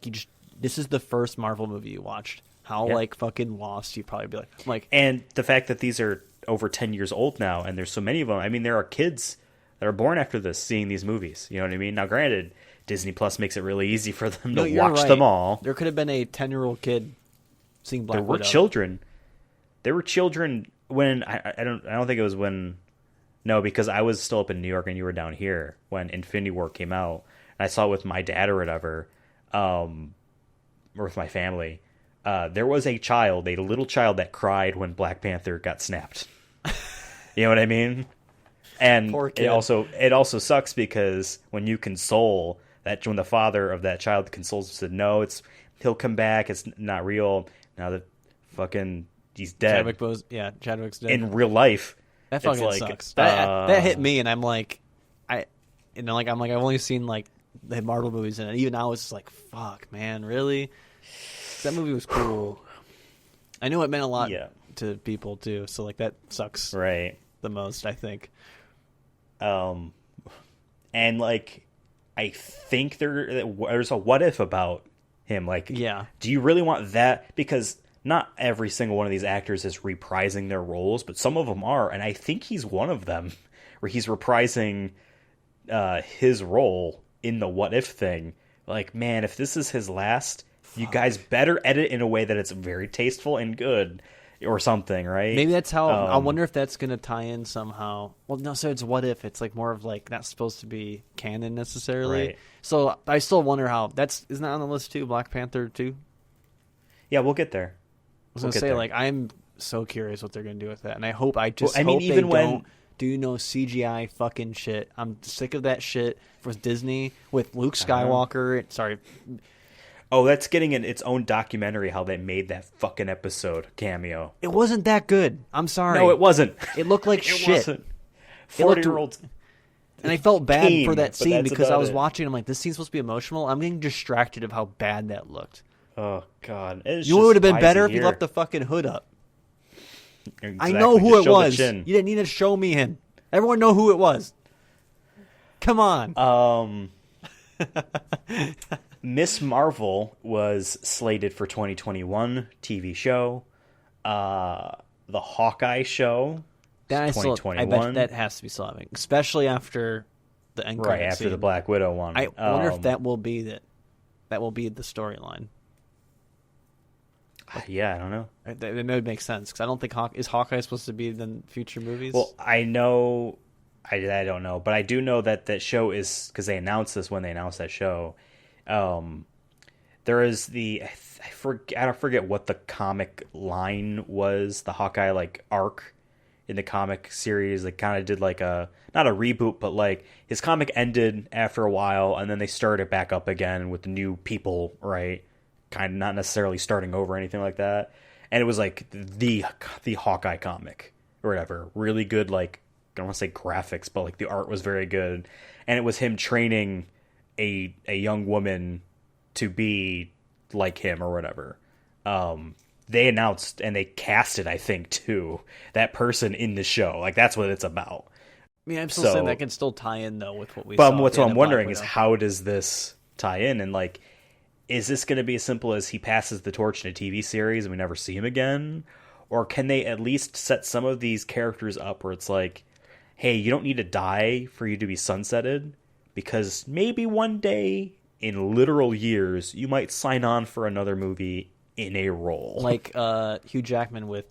this is the first Marvel movie you watched. How like fucking lost you'd probably be like. I'm like, and the fact that these are over 10 years old now, and there's so many of them. I mean, there are kids that are born after this seeing these movies. You know what I mean? Now, granted, Disney Plus makes it really easy for them to watch them all. There could have been a 10-year-old kid seeing Black Widow. There were children. There were children when I don't think it was when, no, because I was still up in New York and you were down here when Infinity War came out, and I saw it with my dad or whatever, or with my family. There was a little child that cried when Black Panther got snapped. You know what I mean? And it also sucks because when you console that, when the father of that child consoles and said, no, he'll come back, it's not real. Now that fucking he's dead. Chadwick's dead. In real life. That fucking sucks. That hit me, and I'm like, I've only seen like the Marvel movies, and even now it's just like, fuck, man, really? That movie was cool. I knew it meant a lot to people too, so like that sucks right the most, I think. And like, I think there's a what if about him. Like, do you really want that? Because not every single one of these actors is reprising their roles, but some of them are, and I think he's one of them, where he's reprising his role in the what if thing. Like, man, if this is his last, you guys better edit in a way that it's very tasteful and good, or something, right? Maybe that's how. I wonder if that's going to tie in somehow. Well, no, so it's what if it's like more of like not supposed to be canon necessarily. Right. So I still wonder how isn't that on the list too? Black Panther 2? Yeah, we'll get there. I was going to say, like, I'm so curious what they're going to do with that, and I hope they don't do no CGI fucking shit. I'm sick of that shit with Disney, with Luke Skywalker. Sorry. Oh, that's getting in its own documentary, how they made that fucking episode cameo. It wasn't that good. I'm sorry. No, it wasn't. It looked like shit. Wasn't. 40-year-old. And I felt bad for that scene because I was watching. I'm like, this scene's supposed to be emotional. I'm getting distracted of how bad that looked. Oh, God. You know what would have been better if you left the fucking hood up. Exactly. I know who it was. You didn't need to show me him. Everyone know who it was. Come on. Miss Marvel was slated for 2021 TV show. The Hawkeye show, I 2021. bet that has to be still having, especially after the end credit after scene. the Black Widow one. I wonder if that will be that will be the storyline. Yeah, I don't know. It would make sense because I don't think is Hawkeye supposed to be in future movies. Well, I know, I don't know, but I do know that show is, because they announced this when they announced that show. There is I forget what the comic line was. The Hawkeye like arc in the comic series, they kind of did like not a reboot, but like his comic ended after a while, and then they started back up again with the new people, right? Kind of not necessarily starting over or anything like that. And it was like the Hawkeye comic or whatever. Really good, like, I don't want to say graphics, but like the art was very good. And it was him training a young woman to be like him or whatever. They announced and they casted, I think, too, that person in the show. Like, that's what it's about. I mean, I'm still saying that can still tie in though with what we saw. But what I'm wondering is, how does this tie in? And like, is this going to be as simple as he passes the torch in a TV series and we never see him again? Or can they at least set some of these characters up where it's like, hey, you don't need to die for you to be sunsetted, because maybe one day in literal years you might sign on for another movie in a role. Like Hugh Jackman with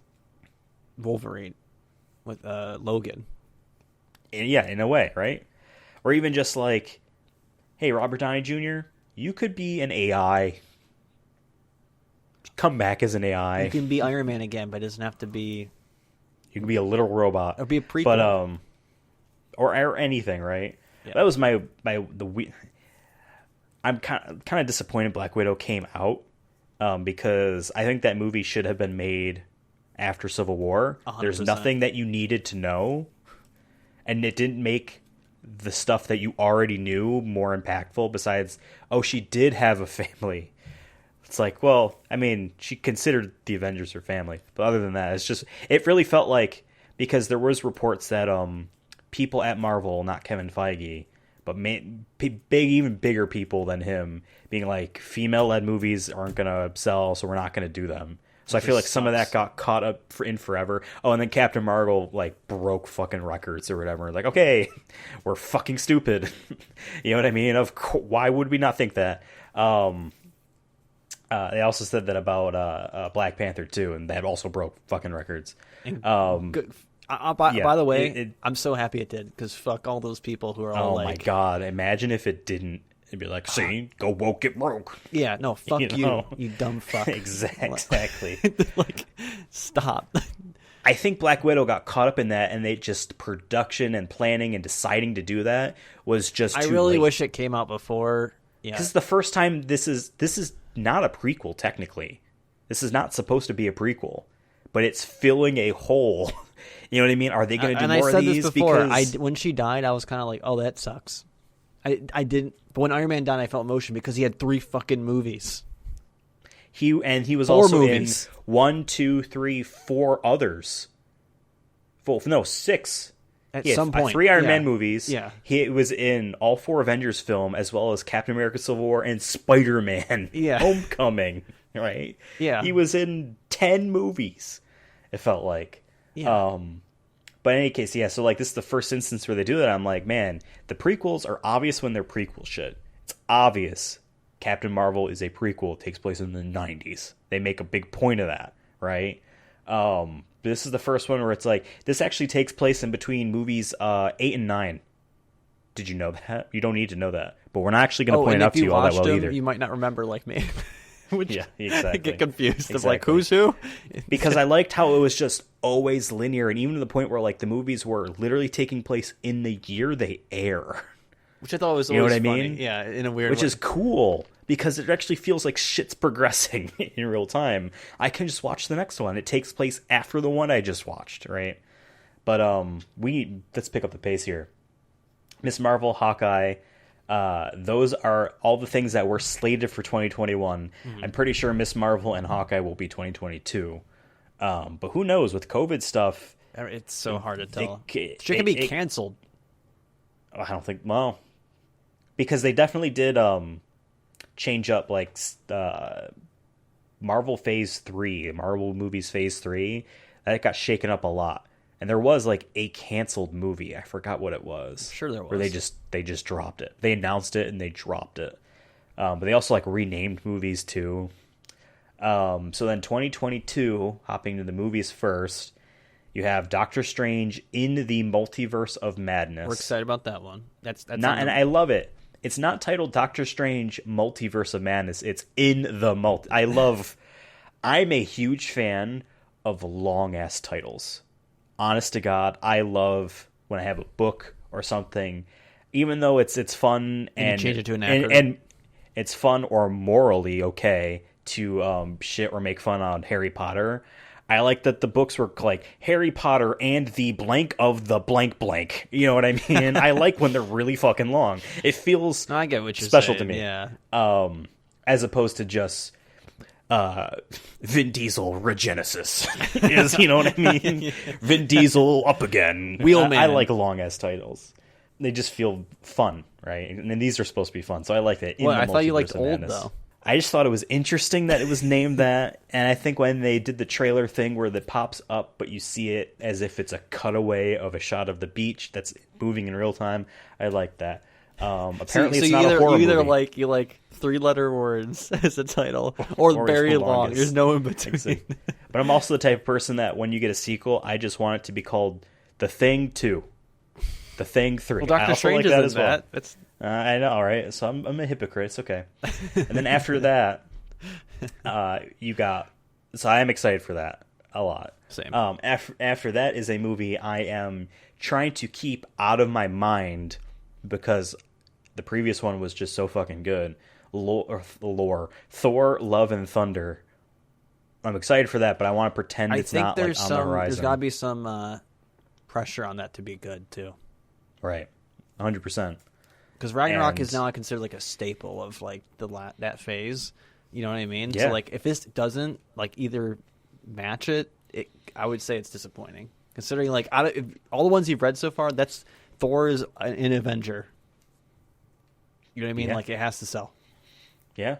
Wolverine, with Logan. Yeah, in a way, right? Or even just like, hey, Robert Downey Jr., you could be an AI. Come back as an AI. You can be Iron Man again, but it doesn't have to be... You can be a literal robot. Or be a prequel. But, or anything, right? Yeah. That was I'm kind of disappointed Black Widow came out, because I think that movie should have been made after Civil War. 100%. There's nothing that you needed to know, and it didn't make the stuff that you already knew more impactful, besides, oh, she did have a family. It's like, well, I mean, she considered the Avengers her family, but other than that, it really felt like, because there was reports that people at Marvel, not Kevin Feige, but even bigger people than him, being like, female-led movies aren't going to sell, so we're not going to do them. So I feel like some of that got caught up in forever. Oh, and then Captain Marvel like broke fucking records or whatever. Like, okay, we're fucking stupid. You know what I mean? Why would we not think that? They also said that about Black Panther too, and that also broke fucking records. By the way, I'm so happy it did, because fuck all those people who are all like, oh my god, imagine if it didn't. It'd be like, see, go woke, get broke. Yeah, no, fuck you dumb fuck. Exactly. Like, stop. I think Black Widow got caught up in that, and they just, production and planning and deciding to do that was just too late. Wish it came out before. Yeah, because the first time this is not a prequel technically. This is not supposed to be a prequel, but it's filling a hole. You know what I mean? Are they going to do more of these? This before. When she died, I was kind of like, oh, that sucks. I didn't. But when Iron Man died, I felt emotion because he had 3 fucking movies. He was 4 also movies. In 1, 2, 3, 4 others. 6. At some point, 3 Iron Man movies. Yeah, he was in all 4 Avengers film, as well as Captain America: Civil War and Spider-Man: Homecoming. Right? Yeah, he was in 10 movies. It felt like. Yeah. But in any case, yeah, so like this is the first instance where they do that. I'm like, man, the prequels are obvious when they're prequel shit. It's obvious Captain Marvel is a prequel. It takes place in the 90s. They make a big point of that, right? This is the first one where it's like, this actually takes place in between movies 8 and 9. Did you know that? You don't need to know that. But we're not actually going to point it out to you all that well either. You might not remember like me. Yeah, exactly. I get confused. Exactly. Of like, who's who? Because I liked how it was just always linear, and even to the point where like the movies were literally taking place in the year they air. Which I thought was always, you know what I funny. mean? Yeah, in a weird Which way. is cool, because it actually feels like shit's progressing in real time. I can just watch the next one. It takes place after the one I just watched, right? But let's pick up the pace here. Miss Marvel, Hawkeye, those are all the things that were slated for 2021. I'm pretty sure Miss Marvel and Hawkeye will be 2022. But who knows, with COVID stuff, it's so hard to tell. It can be canceled. I don't think, well, because they definitely did change up like Marvel Phase 3, Marvel movies Phase 3, that got shaken up a lot. And there was like a canceled movie. I forgot what it was. Sure there was. Where they just dropped it. They announced it and they dropped it. But they also like renamed movies too. So then 2022, hopping to the movies first, you have Doctor Strange in the Multiverse of Madness. We're excited about that one. That's not, and I love it. It's not titled Doctor Strange Multiverse of Madness. It's in the I'm a huge fan of long ass titles. Honest to God, I love when I have a book or something, even though it's fun and you change it to an acronym. And it's fun or morally okay to shit or make fun on Harry Potter. I like that the books were like Harry Potter and the blank of the blank blank. You know what I mean? I like when they're really fucking long. It feels I get what you're special saying, to me. Yeah. As opposed to just Vin Diesel Regenesis. Is, you know what I mean? Vin Diesel up again. Wheelman. I like long ass titles. They just feel fun, right? And these are supposed to be fun, so I like that. Well, I thought you liked old though. I just thought it was interesting that it was named that, and I think when they did the trailer thing where it pops up, but you see it as if it's a cutaway of a shot of the beach that's moving in real time, I like that. Apparently, it's not a horror movie. You like 3-letter words as a title, or very long. There's no in between. But I'm also the type of person that when you get a sequel, I just want it to be called The Thing 2, The Thing 3. Well, Doctor Strange like is that. That's I know, all right. So I'm a hypocrite. It's okay. And then after that, you got. So I am excited for that a lot. Same. After that is a movie I am trying to keep out of my mind because the previous one was just so fucking good. Thor: Love and Thunder. I'm excited for that, but I want to pretend it's not like on the horizon. There's got to be some pressure on that to be good too. Right, 100%. Because Ragnarok is now considered like a staple of like that phase. You know what I mean? Yeah. So like if this doesn't like either match it, I would say it's disappointing. Considering like all the ones you've read so far, that's Thor is an Avenger. You know what I mean? Yeah. Like it has to sell. Yeah.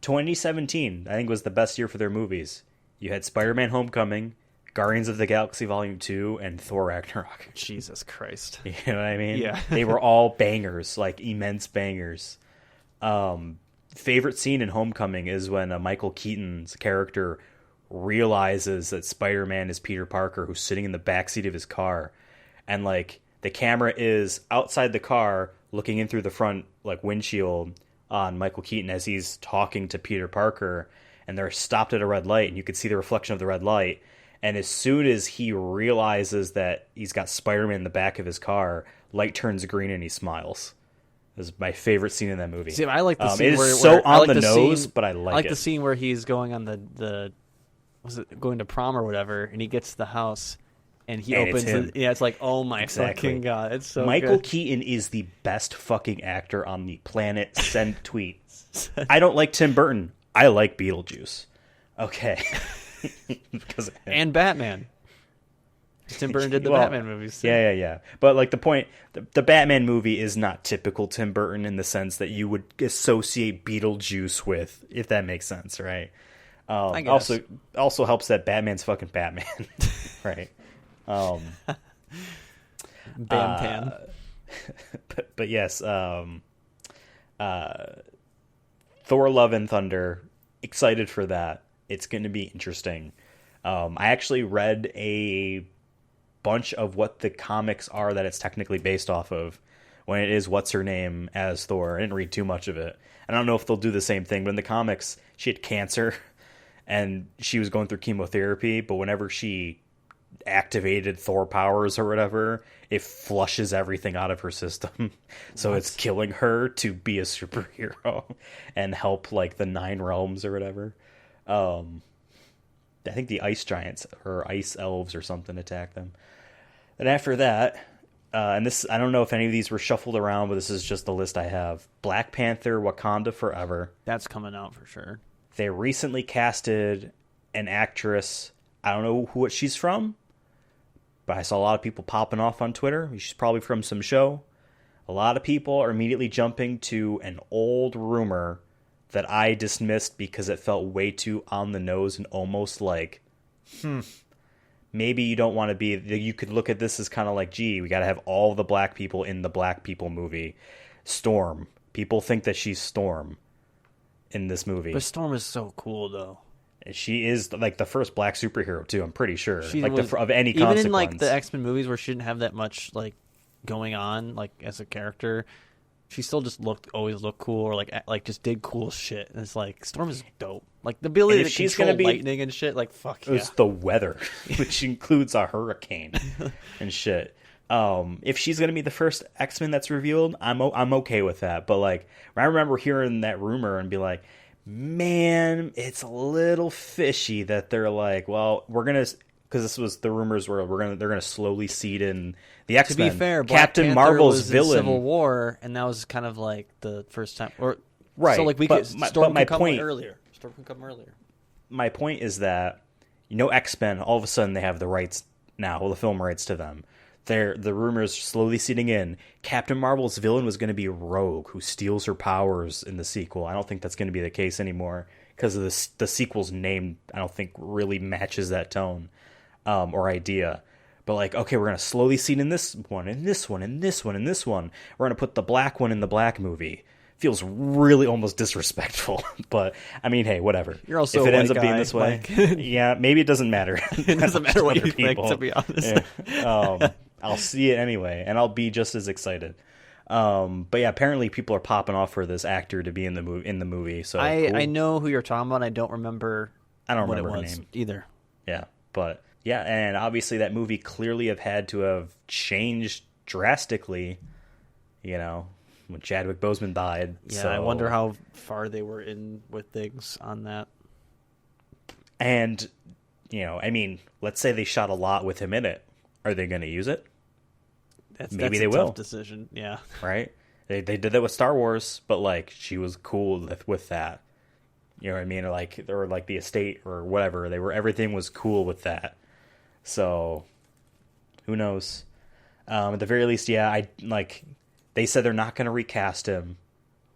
2017, I think, was the best year for their movies. You had Spider-Man Homecoming, Guardians of the Galaxy Volume 2, and Thor Ragnarok. Jesus Christ. You know what I mean? Yeah. They were all bangers, like immense bangers. Favorite scene in Homecoming is when Michael Keaton's character realizes that Spider-Man is Peter Parker, who's sitting in the backseat of his car. And, like, the camera is outside the car looking in through the front, like, windshield on Michael Keaton as he's talking to Peter Parker. And they're stopped at a red light, and you can see the reflection of the red light. And as soon as he realizes that he's got Spider-Man in the back of his car, light turns green and he smiles. This is my favorite scene in that movie. See, I like the scene it where is so I on like the nose, scene, but I like it. I like the scene where he's going on the was it going to prom or whatever, and he gets to the house and he opens it. Yeah, it's like, oh my fucking God. It's so Michael good. Keaton is the best fucking actor on the planet. Send tweet. I don't like Tim Burton. I like Beetlejuice. Okay. Because of him. And Batman. Tim Burton did the Batman movies too. Yeah. But like the point, the Batman movie is not typical Tim Burton in the sense that you would associate Beetlejuice with, if that makes sense, right? I guess. Also helps that Batman's fucking Batman, right? Pan. But yes, Thor: Love and Thunder. Excited for that. It's going to be interesting. I actually read a bunch of what the comics are that it's technically based off of when it is what's her name as Thor. I didn't read too much of it. I don't know if they'll do the same thing, but in the comics, she had cancer and she was going through chemotherapy, but whenever she activated Thor powers or whatever, it flushes everything out of her system. So it's killing her to be a superhero and help like the 9 realms or whatever. I think the ice giants or ice elves or something attack them. And after that, and this, I don't know if any of these were shuffled around, but this is just the list I have. Black Panther, Wakanda Forever. That's coming out for sure. They recently casted an actress. I don't know what she's from, but I saw a lot of people popping off on Twitter. She's probably from some show. A lot of people are immediately jumping to an old rumor that I dismissed because it felt way too on the nose and almost like, maybe you don't want to be. You could look at this as kind of like, gee, we got to have all the black people in the black people movie. Storm. People think that she's Storm in this movie. But Storm is so cool, though. She is like the first black superhero too. I'm pretty sure, She like was, of any even consequence. in like the X-Men movies where she didn't have that much like going on, like as a character, she still just always looked cool, or like just did cool shit. And it's like Storm is dope. Like the ability to control lightning and shit. Like fuck yeah. It's the weather, which includes a hurricane and shit. If she's gonna be the first X-Men that's revealed, I'm okay with that. But like, I remember hearing that rumor and be like, man, it's a little fishy that they're like, well, we're gonna, because this was the rumors were they're gonna slowly seed in the X-Men. To be fair, Captain Black Panther Marvel's was villain, in Civil War, and that was kind of like the first time, or right? So like Storm could come earlier. Storm can come earlier. My point is that X-Men all of a sudden they have the rights now, well, the film rights to them. The rumors slowly seeding in. Captain Marvel's villain was going to be Rogue, who steals her powers in the sequel. I don't think that's going to be the case anymore because of the sequel's name. I don't think really matches that tone or idea. But like, okay, we're going to slowly seed in this one, and this one, and this one, and this one. We're going to put the black one in the black movie. Feels really almost disrespectful, but I mean, hey, whatever. You're also if it a ends white up being guy, this way, like... yeah, maybe it doesn't matter. It doesn't matter what you think, to be honest. Yeah. I'll see it anyway, and I'll be just as excited. But yeah, apparently people are popping off for this actor to be in the movie. So cool. I know who you're talking about. I don't remember. I don't what remember it her was name either. Yeah, but yeah, and obviously that movie clearly had to have changed drastically. When Chadwick Boseman died. Yeah, so. I wonder how far they were in with things on that. And I mean, let's say they shot a lot with him in it. Are they going to use it? Maybe they will. Tough decision, yeah. Right? They did that with Star Wars, but like she was cool with that. You know what I mean? Or like the estate or whatever. Everything was cool with that. So who knows? At the very least, yeah, they said they're not going to recast him,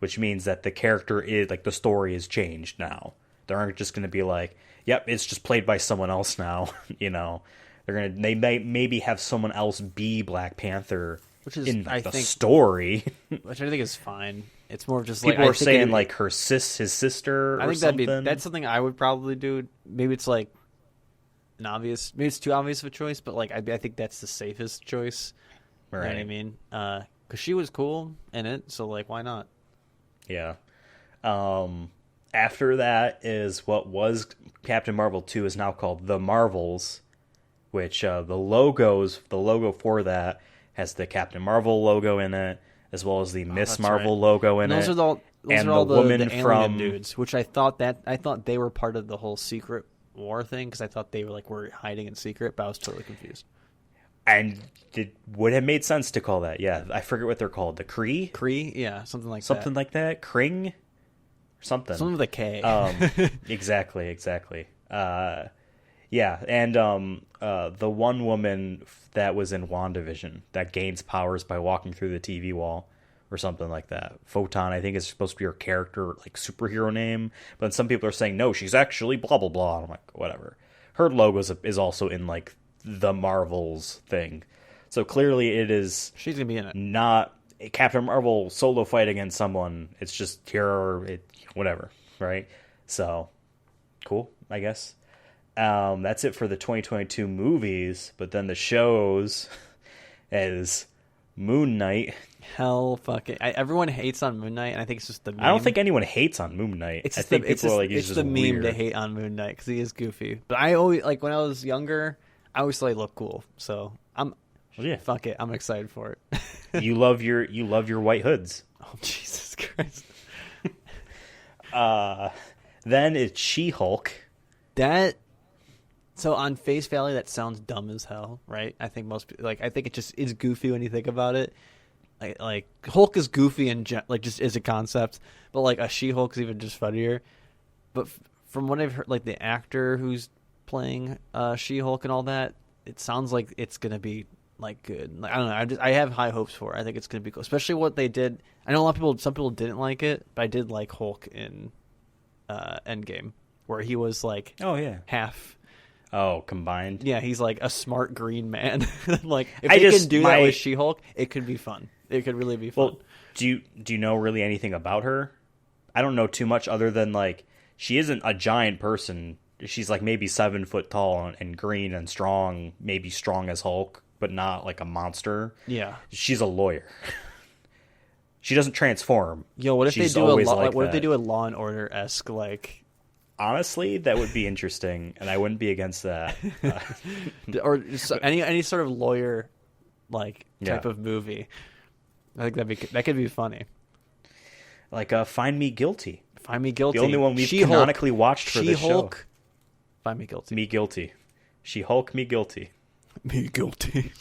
which means that the character is like the story is changed now. They aren't just going to be like, yep, it's just played by someone else now. They may maybe have someone else be Black Panther, which is in I think story, which I think is fine. It's more just people are saying like his sister. I think something. that's something I would probably do. Maybe it's like an obvious, maybe it's too obvious of a choice, but like I think that's the safest choice. Right. You know what I mean? Because she was cool in it, so like why not? Yeah. After that is what was Captain Marvel 2 is now called The Marvels, which the logo for that has the Captain Marvel logo in it, as well as the Miss Marvel logo in it. Those are all the woman from dudes, which I thought they were part of the whole Secret War thing, because I thought they were hiding in secret, but I was totally confused. And it would have made sense to call that. Yeah, I forget what they're called. The Kree? Kree? Yeah, something like that. Kring? Something. Something with a K. Exactly. Yeah, and the one woman that was in WandaVision that gains powers by walking through the TV wall or something like that. Photon, I think, is supposed to be her character, like, superhero name. But some people are saying, no, she's actually blah, blah, blah. I'm like, whatever. Her logo is also in, like, the Marvels thing. So clearly it is... She's going to be in it. Not a Captain Marvel solo fight against someone. It's just whatever, right? So, cool, I guess. That's it for the 2022 movies. But then the shows is Moon Knight. Hell fucking... everyone hates on Moon Knight, and I think it's just the meme. I don't think anyone hates on Moon Knight. It's it's the meme weird. to hate on Moon Knight, because he is goofy. But I always, like, when I was younger, I always thought he looked cool. So, fuck it, I'm excited for it. you love your white hoods. Oh, Jesus Christ. Then it's She-Hulk. So on face value, that sounds dumb as hell, right? I think most people, I think it just is goofy when you think about it. Like Hulk is goofy and just as a concept, but like a She-Hulk is even just funnier. But from what I've heard, like the actor who's playing She-Hulk and all that, it sounds like it's gonna be like good. Like, I don't know. I have high hopes for it. I think it's gonna be cool, especially what they did. I know some people didn't like it, but I did like Hulk in Endgame, where he was like, oh yeah, half. Oh, combined. Yeah, he's like a smart green man. Like if I they just- can do my- that with She-Hulk, it could be fun. It could really be fun. Well, do you know really anything about her? I don't know too much other than like she isn't a giant person. She's like maybe 7 foot tall and green and strong, maybe strong as Hulk, but not like a monster. Yeah. She's a lawyer. She doesn't transform. Yo, what if She's they do always a like what if they that. do a Law and Order esque like Honestly, that would be interesting, and I wouldn't be against that. or any sort of lawyer like type Yeah. of movie? I think that could be funny. Like Find Me Guilty. Find Me Guilty. The only one we've She-Hulk. canonically watched for this show. She-Hulk. Find Me Guilty. Me Guilty. She-Hulk, Me Guilty. Me Guilty.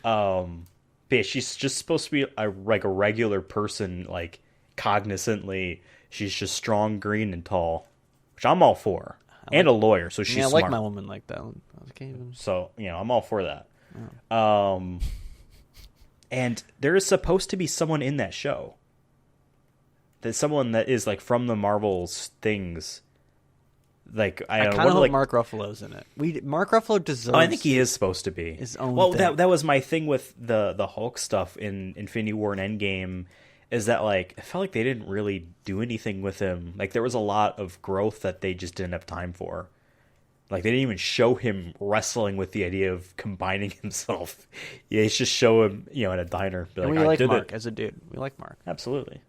But yeah, she's just supposed to be a regular person, like cognizantly. She's just strong, green, and tall, which I'm all for. And a lawyer, so she's I smart. like my woman like that. I can't even... So, I'm all for that. And there is supposed to be someone in that show. There's someone that is like from the Marvel's things. Like I kind of hope Mark Ruffalo's in it. Mark Ruffalo deserves. Oh, I think he is supposed to be his own Well, thing. that was my thing with the Hulk stuff in Infinity War and Endgame, is that like I felt like they didn't really do anything with him. Like there was a lot of growth that they just didn't have time for. Like they didn't even show him wrestling with the idea of combining himself. Yeah, it's just show him, in a diner. Be And like, we I like did Mark it. as a dude. We like Mark. Absolutely.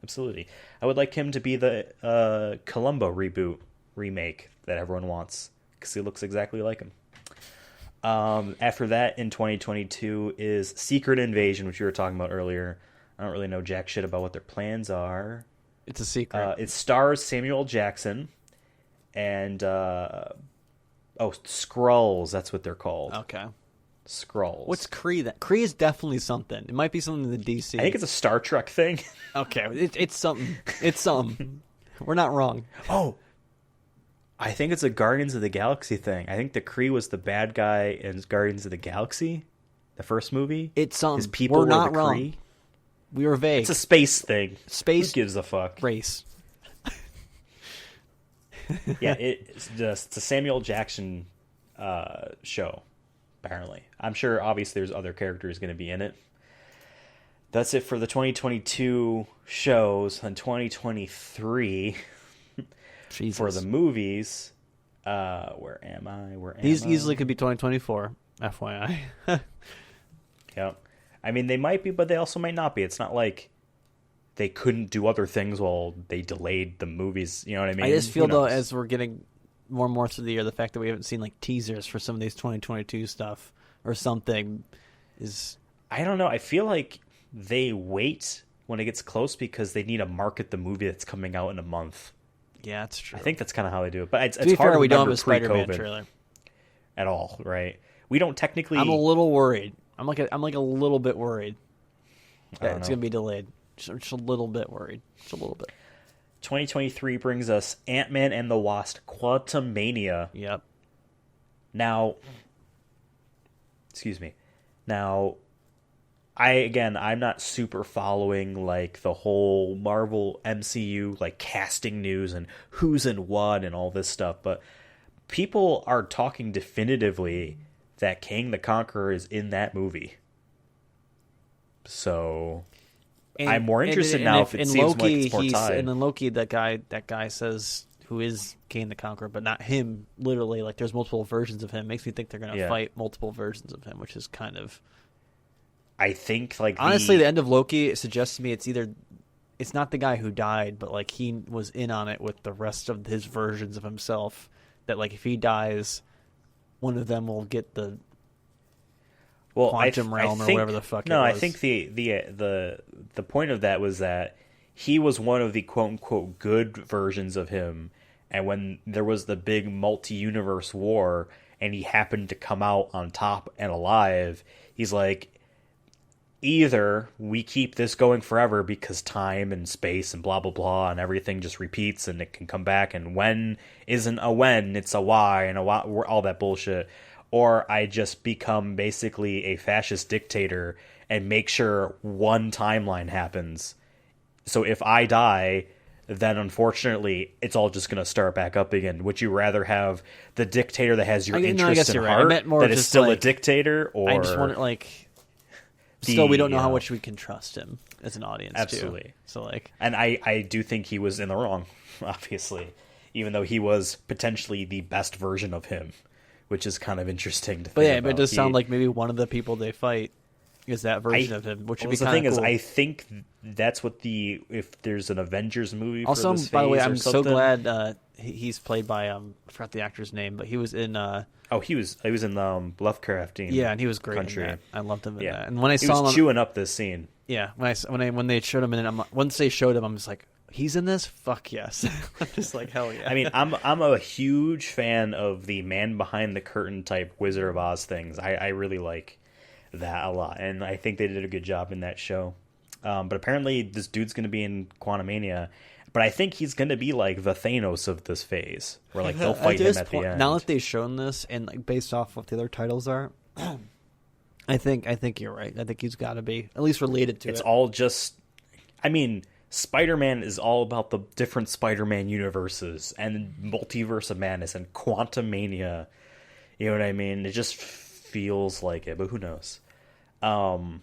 I would like him to be the Columbo remake that everyone wants, because he looks exactly like him. After that, in 2022 is Secret Invasion, which you were talking about earlier. I don't really know jack shit about what their plans are. It's a secret. It stars Samuel Jackson and Skrulls. That's what they're called. Okay. Skrulls. What's Kree then? Kree is definitely something. It might be something in the DC. I think it's a Star Trek thing. Okay, it's something. It's something. We're not wrong. Oh, I think it's a Guardians of the Galaxy thing. I think the Kree was the bad guy in Guardians of the Galaxy, the first movie. It's something. His people We're were not the wrong. Kree. We were vague. It's a space thing. Space Who gives a fuck? race. Yeah, it's a Samuel Jackson show, apparently. I'm sure, obviously, there's other characters going to be in it. That's it for the 2022 shows. And 2023, Jesus. for the movies, where am I? These easily could be 2024, FYI. Yep. I mean, they might be, but they also might not be. It's not like they couldn't do other things while they delayed the movies. You know what I mean? I just feel, Who though, knows? as we're getting more and more through the year, the fact that we haven't seen like teasers for some of these 2022 stuff or something is... I don't know. I feel like they wait when it gets close because they need to market the movie that's coming out in a month. Yeah, that's true. I think that's kind of how they do it. But it's to be hard fair, to we don't have remember a Spider-Man pre-COVID trailer. at all, right? We don't technically... I'm a little worried. I'm like a little bit worried I that don't it's know. going to be delayed. Just a little bit worried. Just a little bit. 2023 brings us Ant-Man and the Wasp: Quantumania. Yep. Now, excuse me. Now, I'm not super following like the whole Marvel MCU like casting news and who's in what and all this stuff, but people are talking definitively that King the Conqueror is in that movie. So I'm more interested now if it seems like it's more tied. And then Loki, that guy says who is King the Conqueror, but not him. Literally, like there's multiple versions of him. Makes me think they're going to fight multiple versions of him, which is kind of. I think like honestly, the end of Loki suggests to me it's not the guy who died, but like he was in on it with the rest of his versions of himself. That like if he dies, one of them will get the quantum realm or whatever the fuck. No, it I was. think the point of that was that he was one of the quote unquote good versions of him, and when there was the big multi-universe war, and he happened to come out on top and alive, he's like, either we keep this going forever because time and space and blah blah blah and everything just repeats and it can come back, and when isn't a when, it's a why, and a why, all that bullshit. Or I just become basically a fascist dictator and make sure one timeline happens. So if I die, then unfortunately it's all just going to start back up again. Would you rather have the dictator that has your interest in heart that is still a dictator, or I just want still we don't know how much we can trust him as an audience absolutely too. So and I do think he was in the wrong, obviously, even though he was potentially the best version of him, which is kind of interesting to think about. But it does sound like maybe one of the people they fight is that version of him, which would be kind of cool. Is I think that's what if there's an Avengers movie also, for this by the way, phase I'm so glad he's played by I forgot the actor's name, but he was in he was in the Lovecraftian and he was great in that. I loved him in that. And when he was chewing up this scene. Yeah, when they showed him in it, once they showed him, I'm just like, he's in this? Fuck yes. I'm just like, hell yeah. I mean, I'm a huge fan of the man behind the curtain type Wizard of Oz things. I really like that a lot, and I think they did a good job in that show. But apparently this dude's going to be in Quantumania, but I think he's going to be like the Thanos of this phase, where like they'll fight him at the end. Now that they've shown this, and like based off what the other titles are, I think you're right. I think he's got to be at least related to it. It's all just, I mean, Spider-Man is all about the different Spider-Man universes and Multiverse of Madness and Quantumania. You know what I mean? It just feels like it, but who knows? And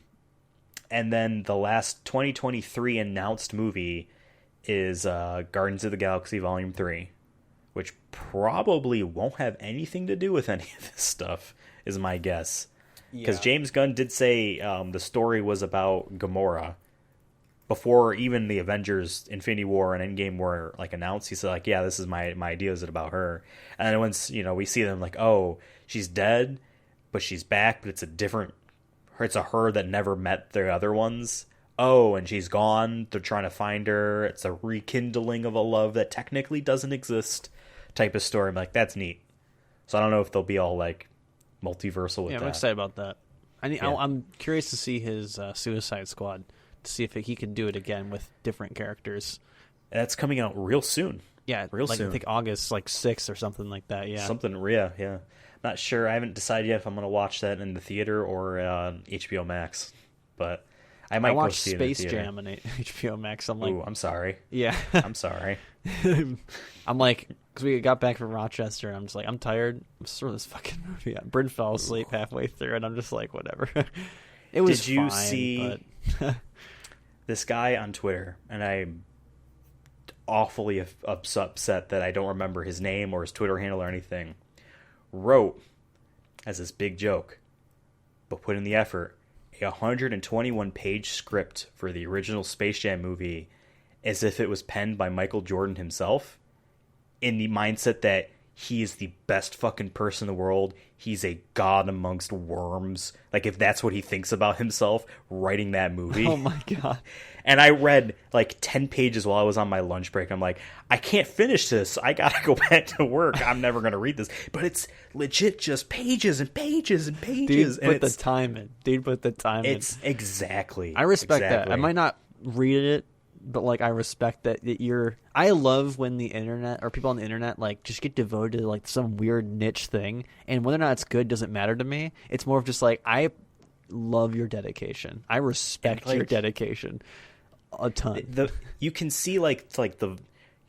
then the last 2023 announced movie is Guardians of the Galaxy Volume 3, which probably won't have anything to do with any of this stuff, is my guess. Because James Gunn did say the story was about Gamora. Before even the Avengers Infinity War and Endgame were like announced, he said like, yeah, this is my idea is about her. And then once, we see them like, oh, she's dead, but she's back, but it's a her that never met the other ones. Oh, and she's gone. They're trying to find her. It's a rekindling of a love that technically doesn't exist type of story. I'm like, that's neat. So I don't know if they'll be all like multiversal with that. Yeah, I'm excited about that. I'm curious to see his Suicide Squad, to see if he can do it again with different characters. That's coming out real soon. Yeah, real soon. I think August 6th or something like that. Yeah, yeah. Not sure. I haven't decided yet if I'm going to watch that in the theater or HBO Max, but I might go see it in the theater. Space Jam on HBO Max. I'm like, ooh, I'm sorry. Yeah, I'm sorry. I'm like, because we got back from Rochester, and I'm just like, I'm tired. I'm sort of this fucking movie. Bryn fell asleep halfway through, and I'm just like, whatever. It was. Did you see this guy on Twitter? And I'm awfully upset that I don't remember his name or his Twitter handle or anything. Wrote as this big joke, but put in the effort, a 121-page script for the original Space Jam movie as if it was penned by Michael Jordan himself, in the mindset that he is the best fucking person in the world. He's a god amongst worms. Like, if that's what he thinks about himself, writing that movie. Oh my god. And I read like 10 pages while I was on my lunch break. I'm like, I can't finish this. I gotta go back to work. I'm never gonna read this. But it's legit just pages and pages and pages. Dude, put the time in. It's exactly. I respect that. I might not read it, but like I respect that you're. I love when the internet or people on the internet like just get devoted to like some weird niche thing, and whether or not it's good doesn't matter to me. It's more of just like, I love your dedication. I respect your dedication a ton. You can see like the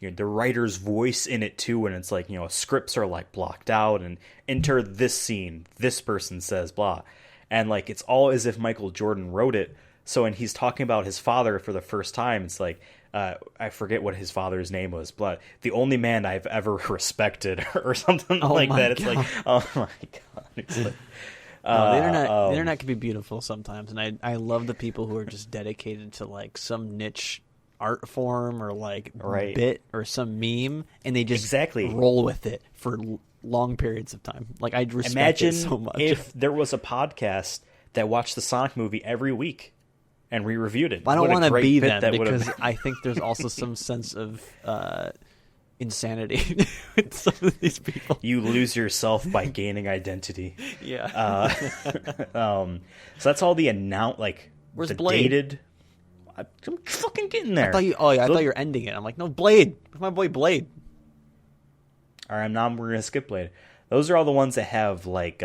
the writer's voice in it too, and it's like, scripts are like blocked out and enter this scene, this person says blah, and like it's all as if Michael Jordan wrote it. So when he's talking about his father for the first time, it's like, I forget what his father's name was, but the only man I've ever respected or something like that. It's like, oh my god. It's like, the internet can be beautiful sometimes, and I love the people who are just dedicated to like some niche art form or like bit or some meme, and they just roll with it for long periods of time. Like, I respect it so much. If there was a podcast that watched the Sonic movie every week and re-reviewed it. I don't want to be them, because I think there's also some sense of insanity with some of these people. You lose yourself by gaining identity. Yeah. So that's all the where's the Blade? Dated. I'm fucking getting there. I thought you were ending it. I'm like, no, Blade. It's my boy Blade. All right, now we're gonna skip Blade. Those are all the ones that have like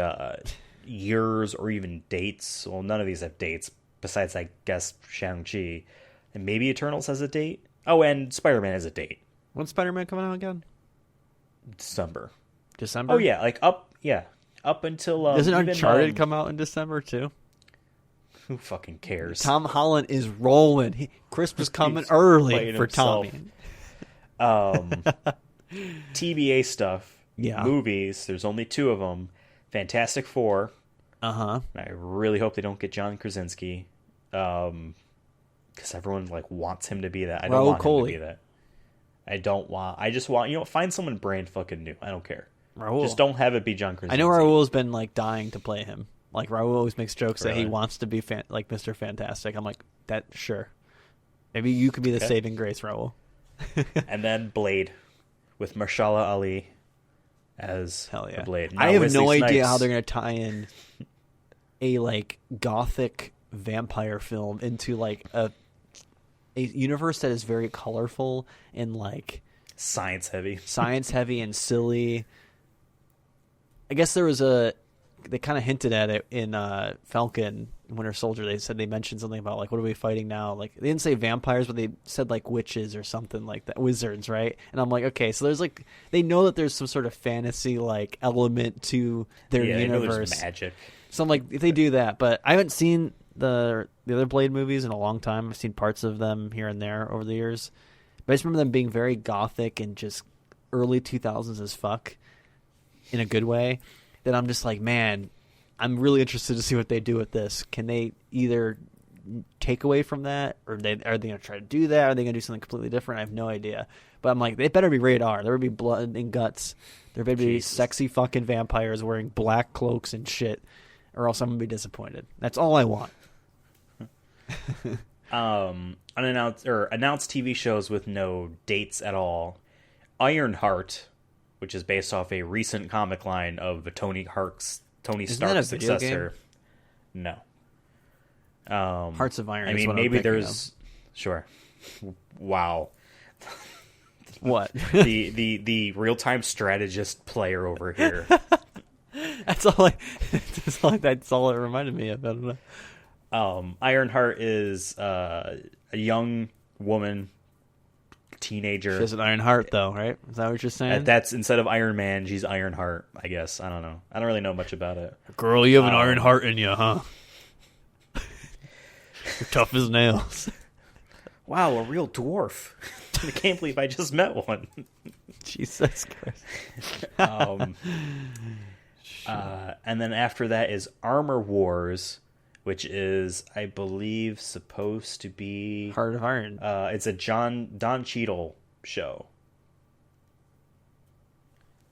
years or even dates. Well, none of these have dates besides, I guess, Shang-Chi, and maybe Eternals has a date. Oh, and Spider-Man has a date. When's Spider-Man coming out again? December. December? Oh, yeah. Up until... Doesn't Uncharted come out in December, too? Who fucking cares? Tom Holland is rolling. Christmas coming early for Tommy. TBA stuff. Yeah. Movies. There's only 2 of them. Fantastic Four. Uh-huh. I really hope they don't get John Krasinski. Because everyone wants him to be that. I don't want him to be that. I just want, find someone brand fucking new. I don't care. Raul. Just don't have it be John Krasinski. I know Raul's been dying to play him. Raul always makes jokes that he wants to be Mr. Fantastic. I'm like, that, sure. Maybe you could be the saving grace, Raul. And then Blade with Mahershala Ali as the Blade. I have no idea how they're going to tie in a gothic vampire film into a universe that is very colorful and science heavy and silly. I guess they kind of hinted at it in Falcon Winter Soldier. They mentioned something about what are we fighting now? They didn't say vampires, but they said witches or something like that, wizards, right? And I'm like, okay, so there's they know that there's some sort of fantasy element to their universe. They know there's magic. So I'm like, if they do that, but I haven't seen the other Blade movies in a long time. I've seen parts of them here and there over the years, but I just remember them being very gothic and just early 2000s as fuck in a good way. That I'm just man, I'm really interested to see what they do with this. Can they either take away from that, or are they going to try to do that? Are they going to do something completely different? I have no idea. But I'm like, they better be rated R. There better be blood and guts. There better be sexy fucking vampires wearing black cloaks and shit, or else I'm going to be disappointed. That's all I want. Announced TV shows with no dates at all. Ironheart, which is based off a recent comic line of Tony Stark's successor. No. Hearts of Iron. I mean, maybe there's sure. Wow. What? the real-time strategist player over here. That's all it reminded me of. I don't know. Ironheart is a young woman, teenager. She has an iron heart, though, right? Is that what you're saying? That's instead of Iron Man, she's Ironheart, I guess. I don't know. I don't really know much about it. Girl, you have an iron heart in you, huh? You're tough as nails. Wow, a real dwarf. I can't believe I just met one. Jesus Christ. And then after that is Armor Wars, which is, I believe, supposed to be Heart of Iron. It's a Don Cheadle show.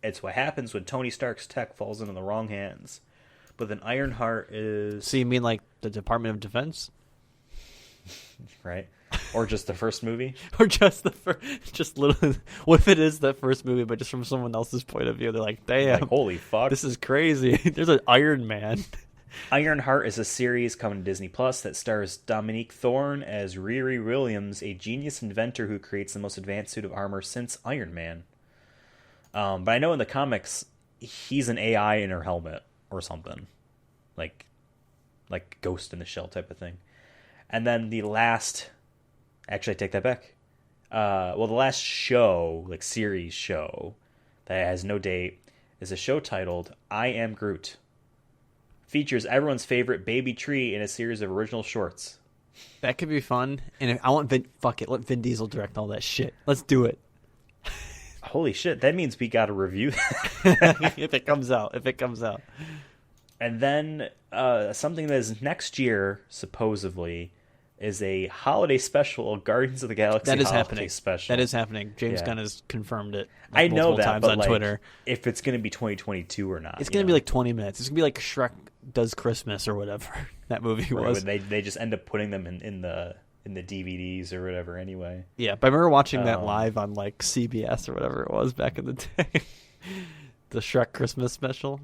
It's what happens when Tony Stark's tech falls into the wrong hands. But then Ironheart is... So you mean the Department of Defense? Right. Or just the first movie? Or just the first... Just little... What if it is the first movie, but just from someone else's point of view? They're like, damn. Holy fuck. This is crazy. There's an Iron Man. Ironheart is a series coming to Disney Plus that stars Dominique Thorne as Riri Williams, a genius inventor who creates the most advanced suit of armor since Iron Man. But I know in the comics, he's an AI in her helmet or something. Like Ghost in the Shell type of thing. And then the last... Actually, I take that back. The last show, series show, that has no date, is a show titled I Am Groot. Features everyone's favorite baby tree in a series of original shorts. That could be fun. And I want let Vin Diesel direct all that shit. Let's do it. Holy shit, that means we gotta review that. If it comes out. And then something that is next year, supposedly, is a holiday special of Guardians of the Galaxy. That is holiday happening. Special. That is happening. James Gunn has confirmed it. I know that, times but on Twitter. If it's going to be 2022 or not, it's going to be 20 minutes. It's going to be like Shrek Does Christmas or whatever that movie was. They just end up putting them in the DVDs or whatever. Anyway. Yeah, but I remember watching that live on CBS or whatever it was back in the day. The Shrek Christmas special.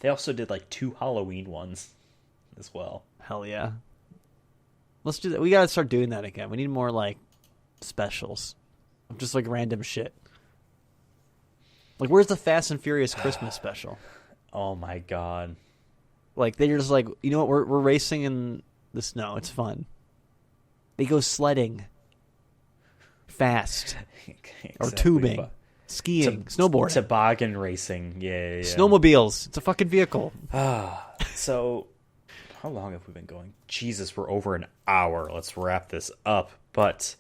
They also did 2 Halloween ones as well. Hell yeah. Let's do that. We gotta start doing that again. We need more specials, just random shit. Where's the Fast and Furious Christmas special? Oh my god! They're just you know what? We're racing in the snow. It's fun. They go sledding. fast, Exactly. or tubing, skiing, snowboarding, toboggan racing. Yeah. snowmobiles. It's a fucking vehicle. So, how long have we been going? Jesus, we're over an hour. Let's wrap this up. But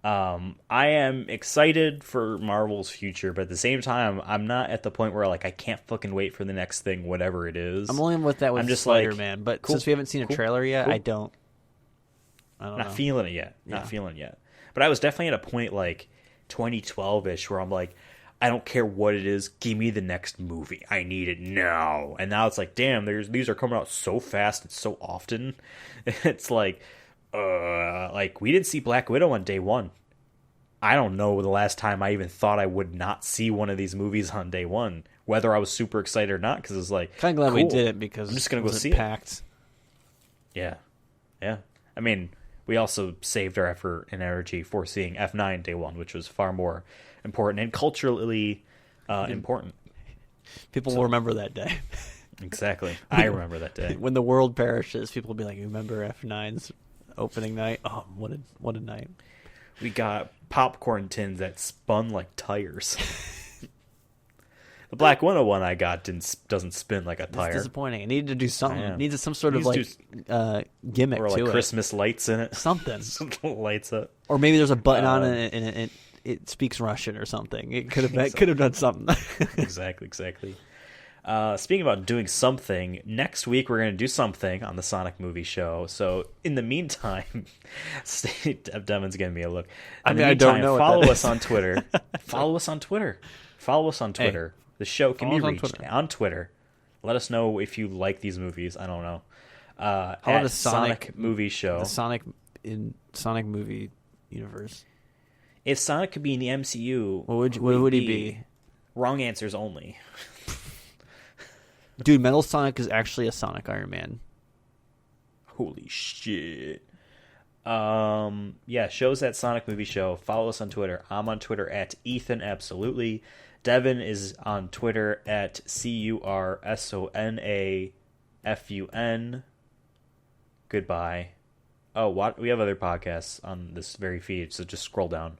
I am excited for Marvel's future, but at the same time, I'm not at the point where like I can't fucking wait for the next thing, whatever it is. I'm only with that with I'm just Spider-Man, like, but cool, since we haven't seen a trailer yet, I don't not know. feeling it yet. Not feeling it yet. But I was definitely at a point like 2012-ish where I'm like, I don't care what it is. Give me the next movie. I need it now. And now it's like, damn, these are coming out so fast and so often. It's like we didn't see Black Widow on day one. I don't know the last time I even thought I would not see one of these movies on day one, whether I was super excited or not, because it's like, kind of glad cool. we did it because I'm just gonna go see packed. Yeah. I mean, we also saved our effort and energy for seeing F9 day one, which was far more important and culturally important. People will remember that day. Exactly. I remember that day. When the world perishes, people will be like, remember F9's opening night? Oh, what a night. We got popcorn tins that spun like tires. The Black Widow one I got doesn't spin like a tire. It's disappointing. It needed to do something. It needed some sort of like gimmick or like to Christmas lights in it. Something. Something lights up. Or maybe there's a button on it and it speaks Russian or something. It could have done something. Exactly. Speaking about doing something, next week we're going to do something on the Sonic movie show. So in the meantime, Devin's giving me a look. In the meantime, I don't know. Follow us on Twitter. Follow us on Twitter. Hey, the show can be reached on Twitter. Let us know if you like these movies. I don't know. How about a Sonic movie show? The Sonic movie universe. If Sonic could be in the MCU, what would he be? Wrong answers only. Dude, Metal Sonic is actually a Sonic Iron Man. Holy shit. Shows at Sonic Movie Show. Follow us on Twitter. I'm on Twitter at Ethan Absolutely. Devin is on Twitter at CURSONAFUN. Goodbye. Oh, what? We have other podcasts on this very feed, so just scroll down.